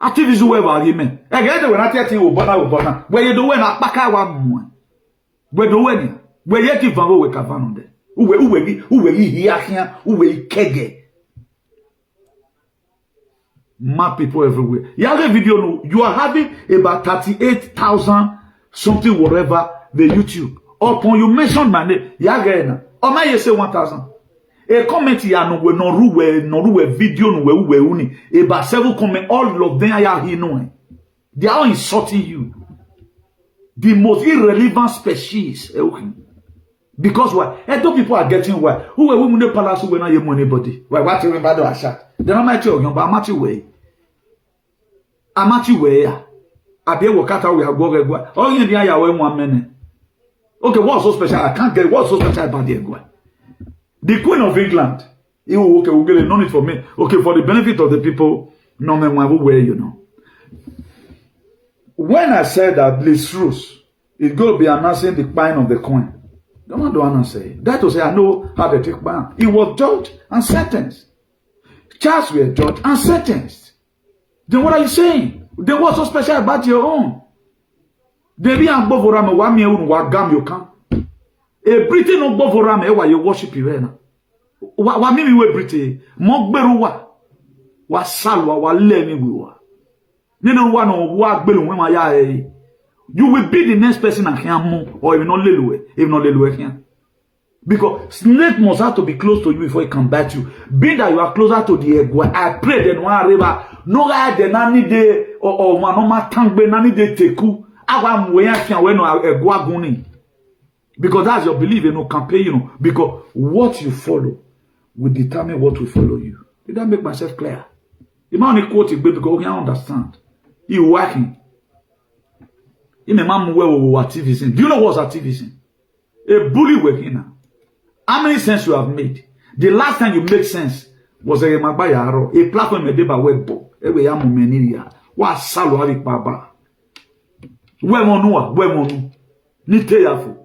Activities we ba ye men. E get the when ati o bona. Where you do when akpaka wa mu. Where do when? Where you give van we ka van on there. Uwe here, uwe kege. Mad people everywhere. You have a video, no, you are having about 38,000 something, whatever, the YouTube. Upon you mention my name, Yagena. Or my you say 1,000. A comment ya no we no ruwe video no we uni. About 7 comment, all of them are here knowing. They are all insulting you. The most irrelevant species. Because why? And those people are getting why? Who are women in the palace who are not your anybody? Why? What you remember the shot? Then I'm at you, but I'm at your way. I'm at your way. I be work out we have go. Oh, you need to 1 minute. Okay, what's so special? I can't get what's so special about the Egwa. The Queen of England. You okay? We'll get no need for me. Okay, for the benefit of the people, no man will wear, you know. When I said that Bliss Truth is going to be announcing the buying of the coin, the man don't say that to say I know how they take ban. He was judged and sentenced. Charged were judged and sentenced. Then what are you saying? Then what's so special about your own? They be an bovorame wa mi unu wa gam you can. A Britain no bovorame wa you worship you na. Wa mi we Britain mo gberu wa salwa wa le mi wi wa. Nínú wa no wa gbelu we ma ya eh. You will be the next person and him or even not lelue here. Because snake must have to be close to you before it can bite you. Being that you are closer to the egg, I pray that one river, no guy the nani de or manoma tangbe nani de teku. Awa mweya fian we no egwa guni. Because that's your belief, you know, campaign, you know. Because what you follow will determine what will follow you. Did that make myself clear? The man only quote it because we can understand. You working. In a man where activism. Do you know what's activism? A bully working now. How many sense you have made? The last time you made sense was a platform a deba webbo. Ewe ya mumeniria. Wa salo avi baba. We monu. Ni te yafu.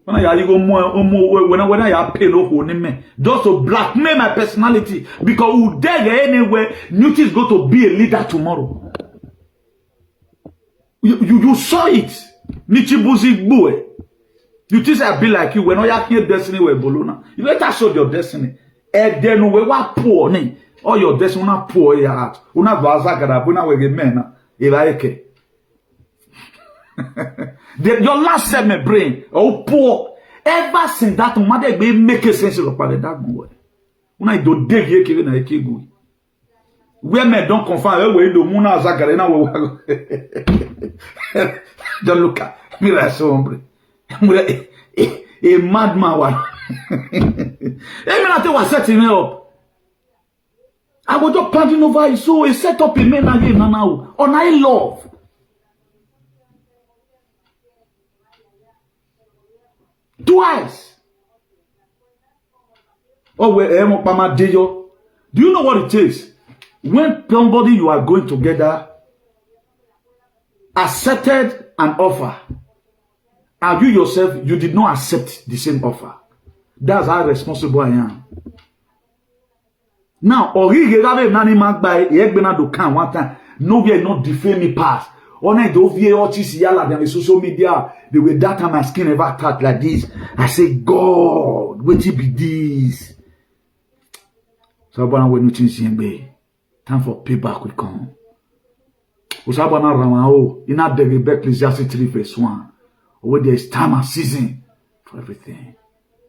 When I pay no me just to blackmail my personality because who dare anywhere, Newt is going to be a leader tomorrow. You saw it. Nichibuzi boy. You think I be like you when I hear destiny we bolona. You better show your destiny. And then we were poor ni. All your destiny una poor your heart. Una vaza gada buna we men. Eke. Your last set my brain. Oh poor. Ever since that mother be make sense of that boy. Una do dig here na eke go. Where men don't confirm we do muna zagara na we. Don't look at me like so hombre. A madman one. Even after was setting me up. I was just panting over it. So he set up a man again now. On I love. Twice. Oh, where do you know what it takes? When somebody you are going together accepted an offer, and you yourself, you did not accept the same offer. That's how responsible I am. Now, no, we are not defame me past. On I do via the social media, the way that time my skin ever touched like this. I say, God, what it be this? So when you change time for payback will come. Usabana Ramao, in that the Ecclesiastes 3 verse 1. Where there is time and season for everything.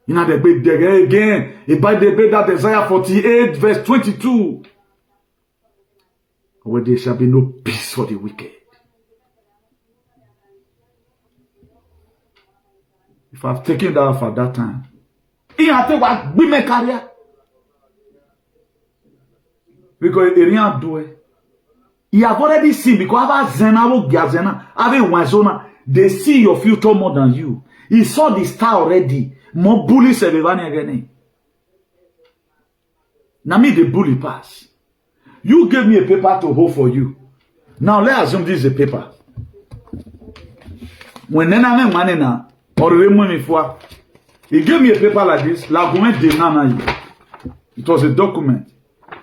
You know the bed again. About the bed that Isaiah 48 verse 22. Where there shall be no peace for the wicked. If I've taken that for that time, he had to what we make career. Because he didn't do it. He have already seen because they see your future more than you. He saw the star already. More bullies again. Now me the bully pass. You gave me a paper to hold for you. Now let's assume this is a paper. When nena money na or money for, he gave me a paper like this. It was a document.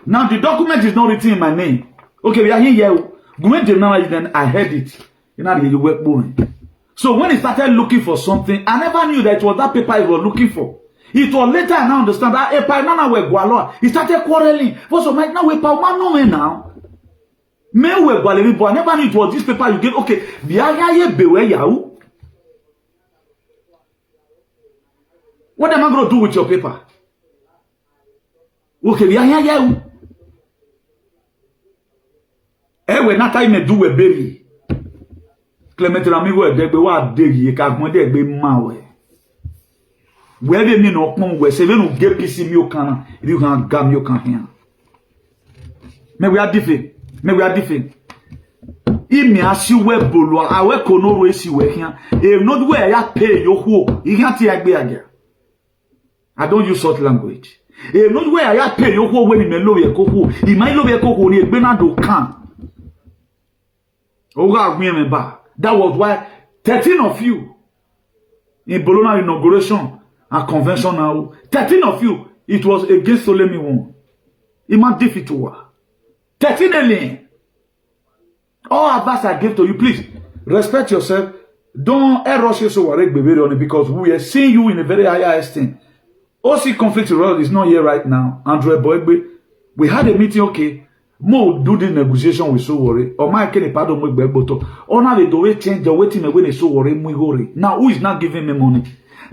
Now the document is not written in my name. Okay, we are here. Then I heard it. You know, you were born. So when he started looking for something, I never knew that it was that paper he was looking for. It was later I now understand that paper now we gualo. He started quarreling. For some now we pa man no now. Me we gualo, but I never knew it was this paper you get. Okay, biaya bewe yahu. What am I going to do with your paper? Okay, biaya yahu. We not time do we bury. Clement amigo degbe wa degi ka gbon degbe mawe. We be mi no pon we se be no ge pisi mi o kan na ri kan ga mi o kan hian. Me we are different. Imi asi we bolu awe konoro esi we hian. E no do we ya pay yo ho. I hian ti agbe aga. I don't use such language. E no do we ya pay yo ho we ni me lo ye ko ho. I mai lo ye ko ho ni egbe na do kan. That was why 13 of you in Bologna inauguration and convention now, 13 of you, it was against Solemi one. It might defeat to 13 alien. All advice I give to you, please respect yourself. Don't rush yourself on it because we are seeing you in a very high esteem. OC conflict is not here right now. Andrew Boegbe, we had a meeting, okay. Mo do the negotiation with so worry. Or my can pardon with Begboto. Or now they do change the waiting when they so worry. Now who is not giving me money?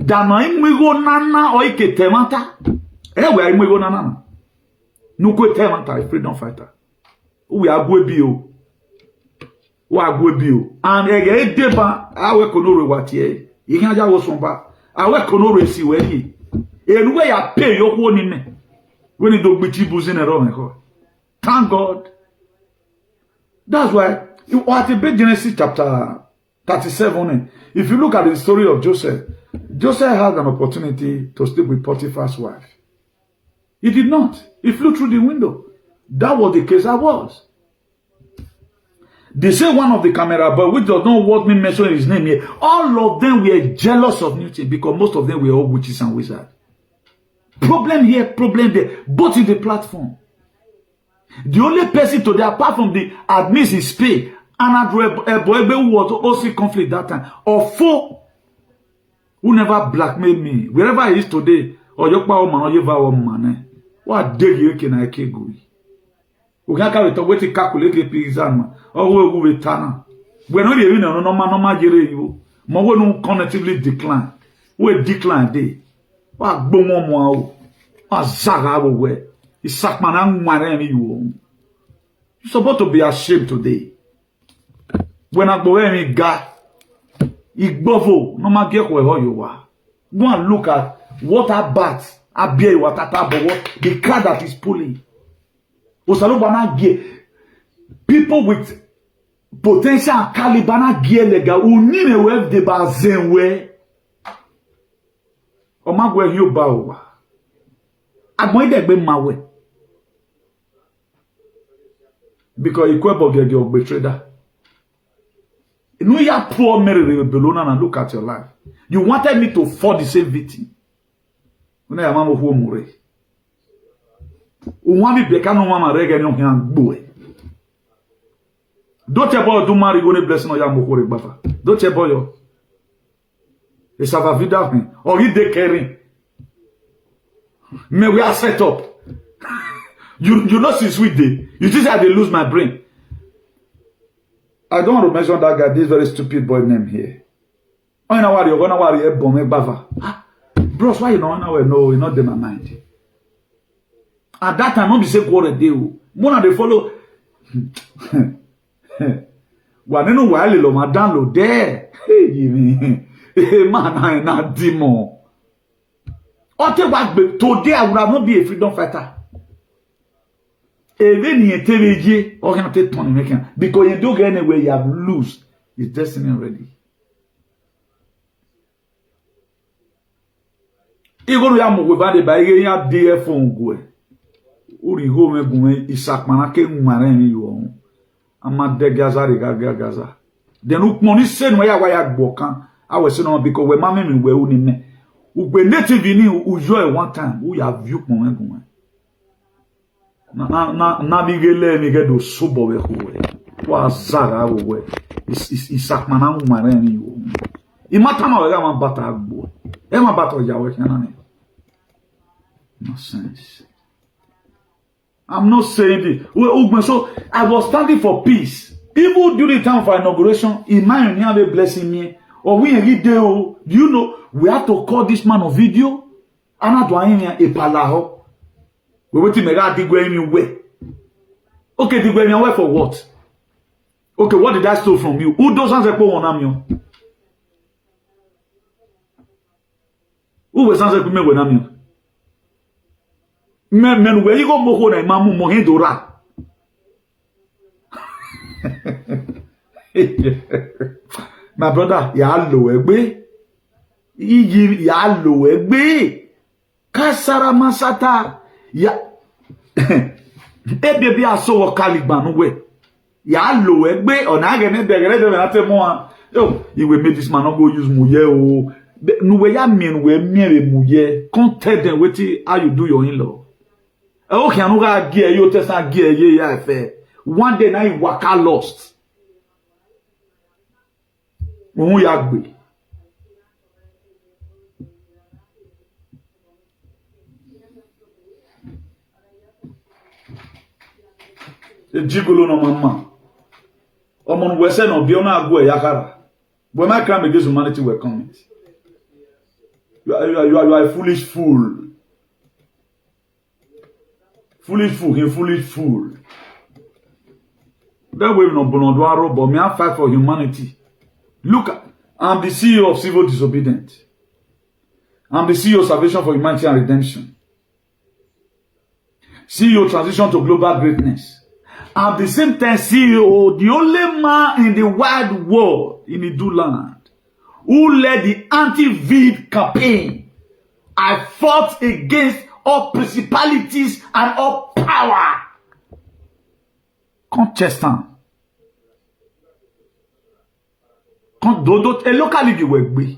Dana go nana or ike temanta. Where we go nana. No go temanta, a freedom fighter. We are go bio. We are go bio. And again, deba, I work on no what ye. You can't just someba. I work on no resi where ye. And where I pay your one in me. When you don't be cheap in a wrong. Thank God. That's why at the Genesis chapter 37, if you look at the story of Joseph, Joseph had an opportunity to sleep with Potiphar's wife. He did not. He flew through the window. That was the case I was. They say one of the camera boys, which does not want me mentioning his name here, all of them were jealous of Newton because most of them were all witches and wizards. Problem here, problem there, both in the platform. The only person today, apart from the admins is pay, and Boebe who was also conflict that time, or four who never blackmailed me, wherever he is today, or Yokpa woman or Yeva woman, what day you can I can go? We can't carry to wait to calculate the exam, or we will turn. We're not even no normal you. More no cognitively decline. We decline day. What boom wow? What zaga away? It's you. You're supposed to be ashamed today. When I go any guy, Igbovo, no matter where you are. Go and look at water bats, abia water what the car that is pulling. People with potential caliber gear lega who need a web de bazen way. O ma gwe you bow. Agbo ide gbe ma we. Because you kwebo get your betrayer. No, you are poor Mary Belona and look at your life. You wanted me to fall the same victim. When I am a home, Umami Becano Mama Regan on boy. Don't your boy do marry when a blessing or Yamokore Baba. Don't your boy. It's a vida or he de caring. May we are set up. You know since we did. You just had to lose my brain. I don't want to mention that guy, this very stupid boy name here. Oh, you know what? You're gonna worry a bomb bava. Bros, why you know now? No, you're not in my mind. At that time, not be say what a deal. One of they follow. Well, you know why little my download there. Hey, man, I'm not demon. Today I would have not be a freedom fighter. Even in TVG, or can take money making because you don't get anywhere you have lose his destiny already. Even ya mo weba de ba ya DF ngwe. Uri go me gun Isaac manake ngare mi yo. Ama de gaza de gaza. Den ukmoni se no ya wa ya gbokan. I was saying because we mama mi we uni me. Ugbe native ni ujo one time. We have view mo gun. Na bigele ni gedo subo we ho we wa zara we Isaac manang ngare mi yo. Imatama wega ma bata agbo. E ma bata yawe kanani. Nonsense. I'm not saying this. So I was standing for peace. Even during the time for inauguration, Imam Yahweh blessing me. Or we do you know we have to call this man on video? Ana do anya e palaho. We wait to make that digwe me way. Okay, digwe me way for what? Okay, what did I steal from you? Who doesn't say po am you? Who was answer me when am you? Men where you go moko na imamu mohindora. My brother, ya lo egbe. Iyi ya lo egbe. Kasara masata ya ebebi aso wo kaligbanu we. Ya lo egbe ona agene begere de na te mo an. Yo, you will make this man not go use muye o. Nu we ya men we mere muye. Come tell them wetin how you do your in-law. Okay, I no ga gear you test and gear ye ya fe. One day now he waka lost. Ohun ya gbe. E jigolo no mama. Omo we say no bi ona ago e yakara. When my crime against humanity were coming. You are a foolish fool. Foolish fool, a foolish fool. That way no bonodwaro, but me I fight for humanity. Look, I'm the CEO of Civil Disobedience. I'm the CEO of Salvation for Humanity and Redemption. CEO Transition to Global Greatness. I'm the same time CEO, the only man in the wide world, in the land, who led the anti-VID campaign. I fought against all principalities and all power. Contestant. Dodo e locally di wegbe.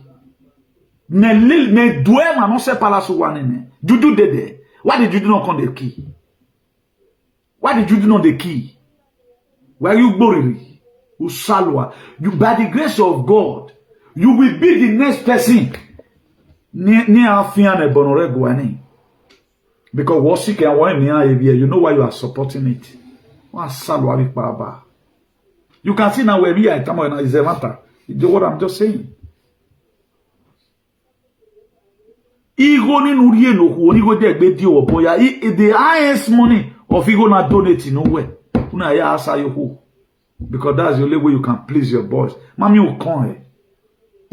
Ne doué ma non se pas la so wane. Judu dede. Why did you do not come the key? Why did you do not the key? Why you boriri? Usalwa. You by the grace of God, you will be the next person. Ni afian e bonore guani. Because what she can want you know why you are supporting it. You can see now where we are is a matter. You know what I'm just saying. The highest money of you gonna donate nowhere. Because that's the only way you can please your boys. Mommy will come here.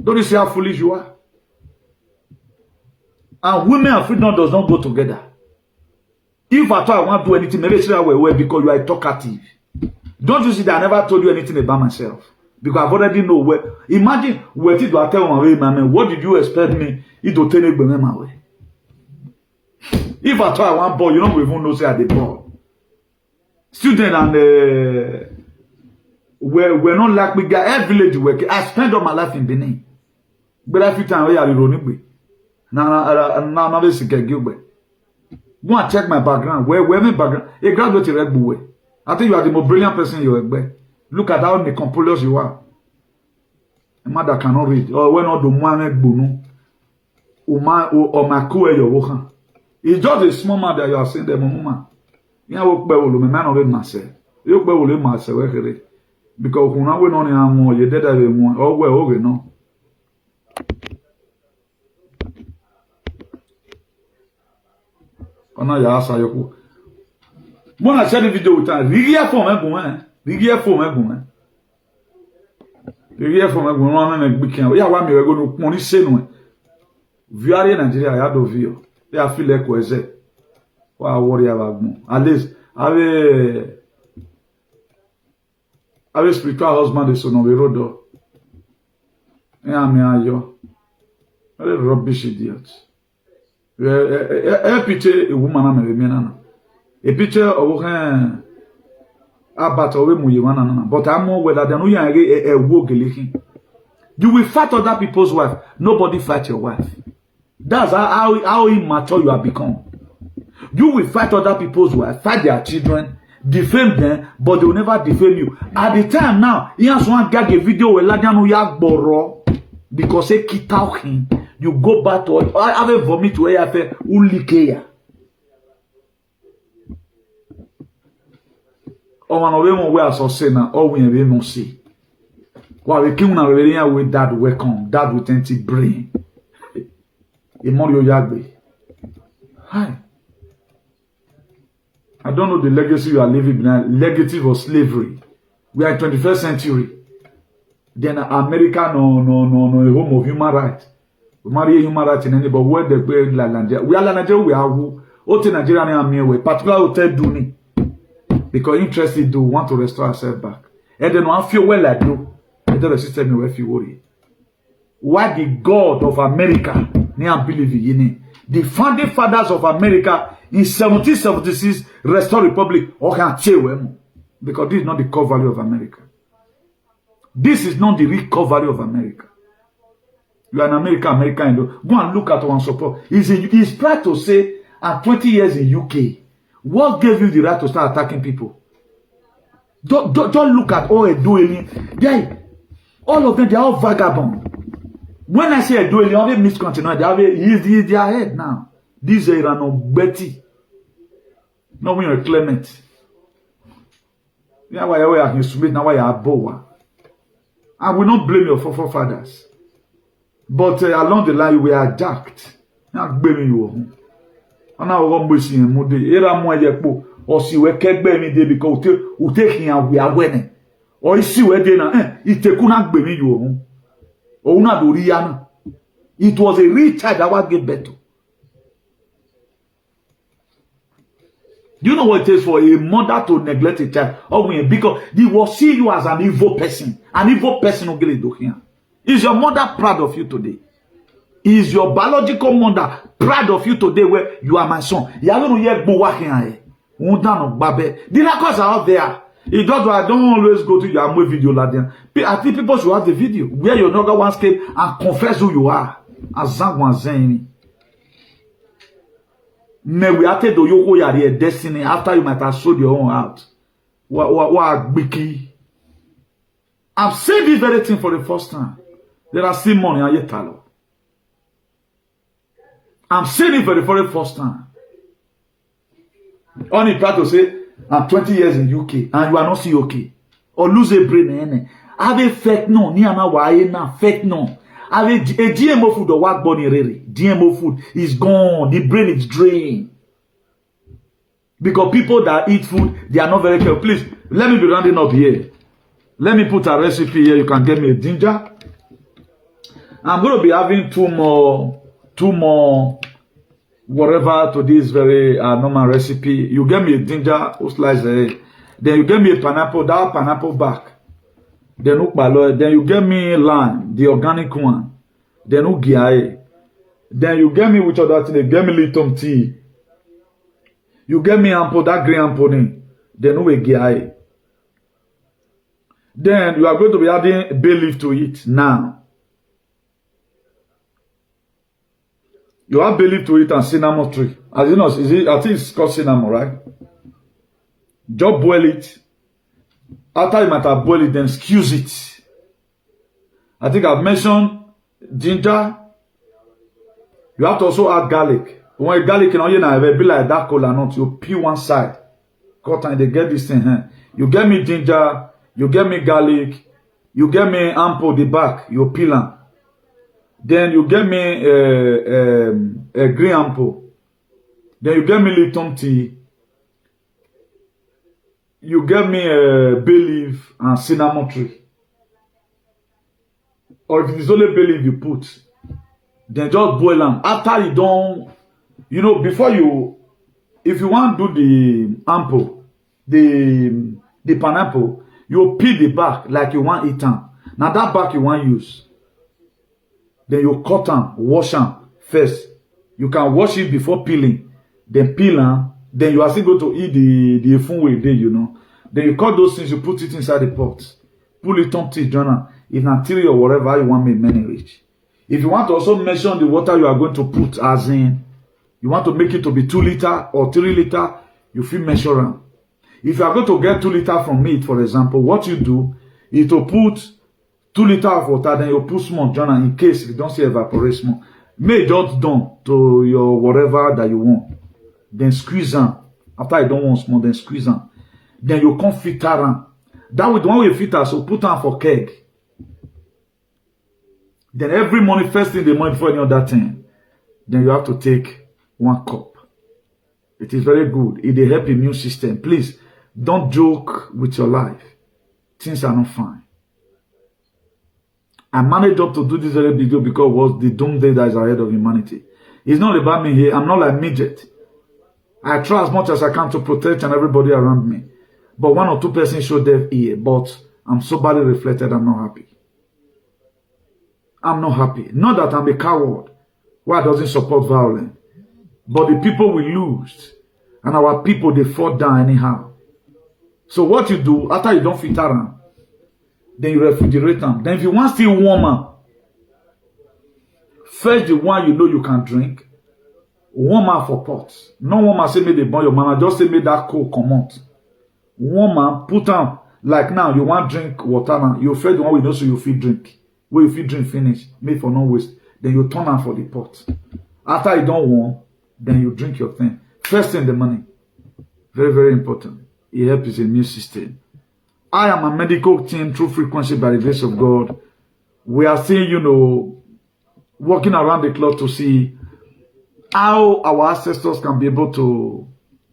Don't you see how foolish you are? And women and freedom does not go together. If at all I want to do anything, maybe say well because you are talkative. Don't you see that I never told you anything about myself? Because I've already know where. Imagine where did I tell my way, man? What did you expect me? It will take me my way. If at all I want ball, you don't even know say I did ball. Student and we're not like we got every village work. I spent all my life in Benin. But every time we are running, now this is Gilbert. Go and check my background. Where my background? A graduate in Red Bull. I think you are the most brilliant person in your way. Look at how compulsive you are. A mother cannot read. Or when not the one bunu. Or my cool your worker. It's just a small man that you are saying the moment. You know what will me man of it myself. You will live myself. Because when I went on in more, you did everyone. Oh well, okay, no. Ona ya asa yoko. Mo na share the video with her. Rigiya for me gun. Rigiya for me gun. Rigiya for me gun. No na gbikan. Ya wa mi we go no pon ni senu. Viare Nigeria ya do vio. Ya feel like weze. Wa worry about mo. At least have spiritual husband so no we road. Ya me ayo. Very rubbish idiots. A picture a woman a picture of her about away muyiwana, but I'm more whether than we are a wogeliking. You will fight other people's wife. Nobody fight your wife. That's how immature you have become. You will fight other people's wife, fight their children, defame them, but they will never defame you. At the time now, he has one gag a video where Ladiano Yak Boro. because he kita him, you go back to have a vomit where you have ulikeya. O man owe mo we asose na o we be no see. Wa we kin na we yan with that welcome, that with empty brain. E mo yo yagbe. Hi. I don't know the legacy you are living behind, legacy of slavery. We are in 21st century. Then America no a home of human rights. We marry human rights in anybody where they go like Nigeria. We are Nigeria, we are who? Ote Nigeria and me we particular hotel do because interested do want to restore ourselves back. And then one feel well like do. And then the system will feel worry. Why the God of America never believe in the founding fathers of America in 1776 restore republic or can because this is not the core value of America. This is not the real core value of America. You are an American. Go and look at one support. He's proud to say at 20 years in UK, what gave you the right to start attacking people? Don't look at all a dueling. All of them, they are all vagabond. When I say a dueling, all they miscontinue. They have their head now. This is no Betty. No, when you're Clement. Yeah, why you are submit now? Why you are Boa? I will not blame your forefathers. But along the line, we are jacked. Not blaming you. And now we're going to see him. Era mo yepo. Or see we kegbe mi de because we take him we are winning. Or you see we dey na. It take una gbemi you. Or una do riana. It was a real child that was give birth to. Do you know what it is for a mother to neglect a child? Because they will see you as an evil person. An evil person will get it do here. Is your mother proud of you today? Is your biological mother proud of you today where you are my son? You don't yet go working here. The records are out there. It does why I don't always go to your video like that. I think people should have the video where your younger ones came and confess who you are. As Zangwan saying. Me we ate do yoko yari a destiny after you might have sold your own out. What biki? I'm saying this very thing for the first time. There are still money and yet talo. I'm saying it for the very first time. Only try to say I'm 20 years in UK and you are not still okay. Or lose a brain. Have a fake no, ni ama wae na fake no. Have a GMO food or what body really? GMO food is gone. The brain is drained. Because people that eat food, they are not very careful. Please, let me be rounding up here. Let me put a recipe here. You can get me a ginger. I'm going to be having two more, whatever to this very normal recipe. You get me a ginger, slice it. Then you get me a pineapple, that pineapple back. Then you get me lime, the organic one. Then Then you get me which other thing? Get me little tea. You get me ample, that green ample. Then we get. Then you are going to be adding bay leaf to it now. You have bay leaf to it and cinnamon tree. As you know, I think it's called cinnamon, right? Just boil it. After you might have boiled it, then excuse it. I think I've mentioned ginger. You have to also add garlic. When garlic, you know, be like that cola nut. You peel one side. Cut and they get this thing here. You get me ginger. You get me garlic. You get me ample the back. You peel them. Then you get me a green ample. Then you get me little tea. You get me a bay leaf and cinnamon tree. Or if it is only bay leaf you put, then just boil them. After you don't, you know, before you, if you want to do the ample, the pineapple, you peel the back like you want it on. Now that back you want use. Then you cut them, wash them first. You can wash it before peeling. Then peel them. Then you are still going to eat the fun with it, you know. Then you cut those things, you put it inside the pot. Pull it on to journal. If not tea or whatever you want, make many rich. If you want to also measure the water you are going to put, as in, you want to make it to be 2 liter or 3 liter, you feel measure them. If you are going to get 2 liter from meat, for example, what you do is to put 2 liters of water, then you put small journal in case you don't see evaporation. May just done to your whatever that you want. Then squeeze them. After you don't want small, then squeeze them. Then you come filter them. That way, the one way filter, so put them for keg. Then every morning, first thing in the morning before any other thing, then you have to take 1 cup. It is very good. It will help immune system. Please, don't joke with your life. Things are not fine. I managed up to do this very video because it was the doomsday that is ahead of humanity. It's not about me here. I'm not like midget. I try as much as I can to protect and everybody around me. But 1 or 2 persons show deaf ear. But I'm so badly reflected, I'm not happy. I'm not happy. Not that I'm a coward who doesn't support violence. But the people we lose. And our people, they fall down anyhow. So what you do, after you don't filter them, then you refrigerate them. Then if you want still warmer, first the one you know you can drink, warmer for pots. No warmer say make they burn your mana, just say make that cold come out. Warmer, put them, like now, you want drink water now, you first the one we know so you feel drink. Where you feel drink finish, make for no waste. Then you turn them for the pot. After you don't warm, then you drink your thing. First thing in the morning. Very, very important. It helps the immune system. I am a medical team through frequency by the grace of God. We are still, you know, working around the clock to see how our ancestors can be able to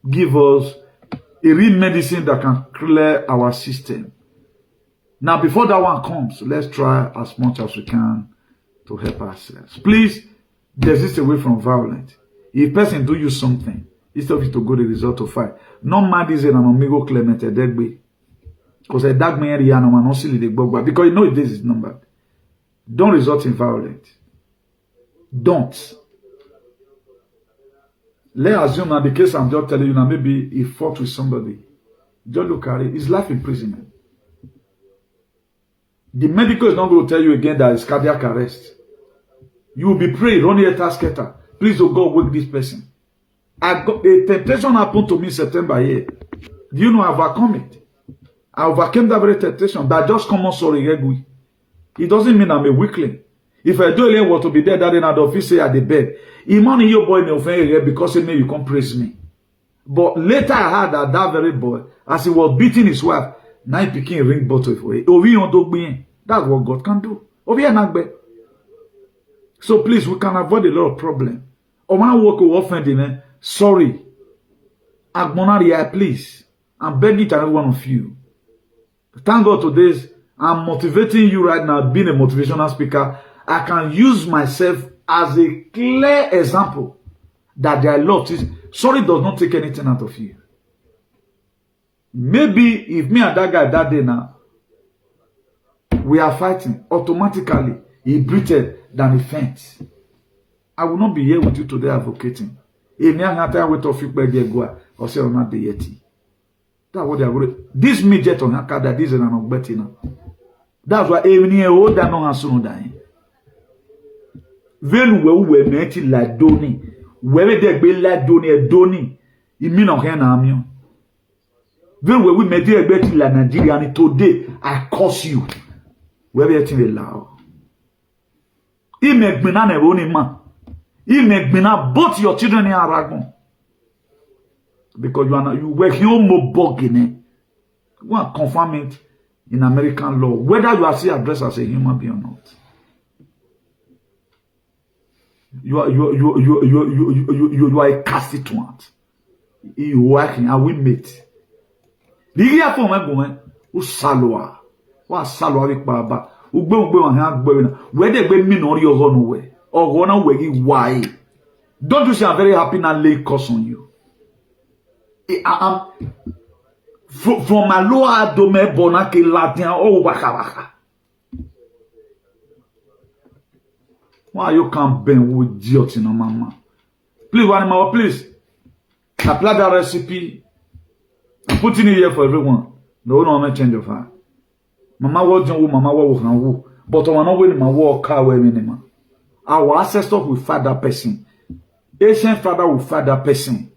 give us a real medicine that can clear our system. Now, before that one comes, let's try as much as we can to help ourselves. Please, desist away from violence. If a person do you something, instead of you to go the result to fight, no man is an amigo Clement a dead way. Because a dark man not silly the bug, because you know this is numbered. Don't resort in violence. Don't. Let's assume that the case I'm just telling you now, maybe he fought with somebody. Just look at it. It's life imprisonment. The medical is not going to tell you again that it's cardiac arrest. You will be praying, running a tasketer. Please, oh God, wake this person. I got a temptation happened to me in September here. Do you know I overcome it? I overcame that very temptation. But just come on, sorry, it doesn't mean I'm a weakling. If I do want to be there, that in the office say at the bed. Imani your boy in the because he you come praise me. But later I heard that that very boy, as he was beating his wife, now he became a ring bottle for it. That's what God can do. So please, we can avoid a lot of problems. Or when I walk with offending, sorry. Agmonaria, please. I'm begging to every one of you. Thank God today, I'm motivating you right now, being a motivational speaker. I can use myself as a clear example that their love is. Sorry does not take anything out of you. Maybe if me and that guy that day now, we are fighting, automatically he breathed than he faint. I will not be here with you today advocating. That's what they are going. This midget on Hakada, this is an ogbetina. That's why even here, all that no has soon dying. When we met la doni, where they be la doni a doni, it mean on hen amio. When we met a bet la Nigeria, today I curse you. Where we are allow. He make me not a only man. He make me not both your children in Aragon. Because you are not, you work your more bugging. You want to confirm it in American law, whether you are still addressed as a human being or not. You are a constituent. You working and we meet. The year for my woman who salwa. What salwa with Baba? Who go and have where they be mean or your own way or one away why? Don't you say I'm very happy now lay curse on you? From my lower abdomen, bonake Latin, oh waka waka. Why you can't bend with idiot in a mama? Please, one more, please. Apply that recipe. I'm putting it here for everyone. No change of heart. Mama was young, mama was who, but I know when my war car where minimum. Our ancestors will fight that person. Ancient father will fight that person.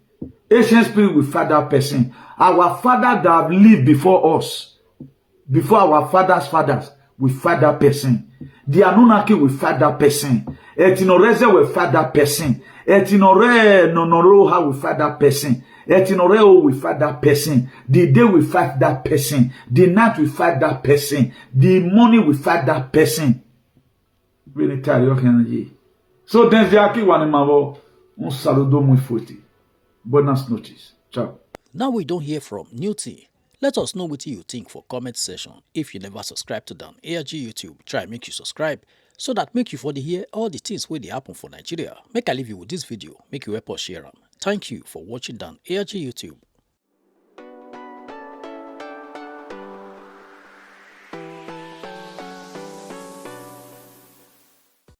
Ancient spirit will fight that person. Our father that have lived before us, before our fathers' fathers, we fight that person. The Anunnaki will fight that person. Etinoreze will fight that person. Etinore Nonoroha will fight that person. Etinoreo will fight that person. The day we fight that person. The night we fight that person. The morning we fight that person. Really tired of energy. So desde aqui o animal saludo muito forte. Buenas noches. Ciao. Now we don't hear from Newty. Let us know what you think for comment section. If you never subscribe to Dan ARG YouTube, try make you subscribe so that make you for the hear all the things where they happen for Nigeria. Make I leave you with this video, make you help us share them. Thank you for watching Dan ARG YouTube.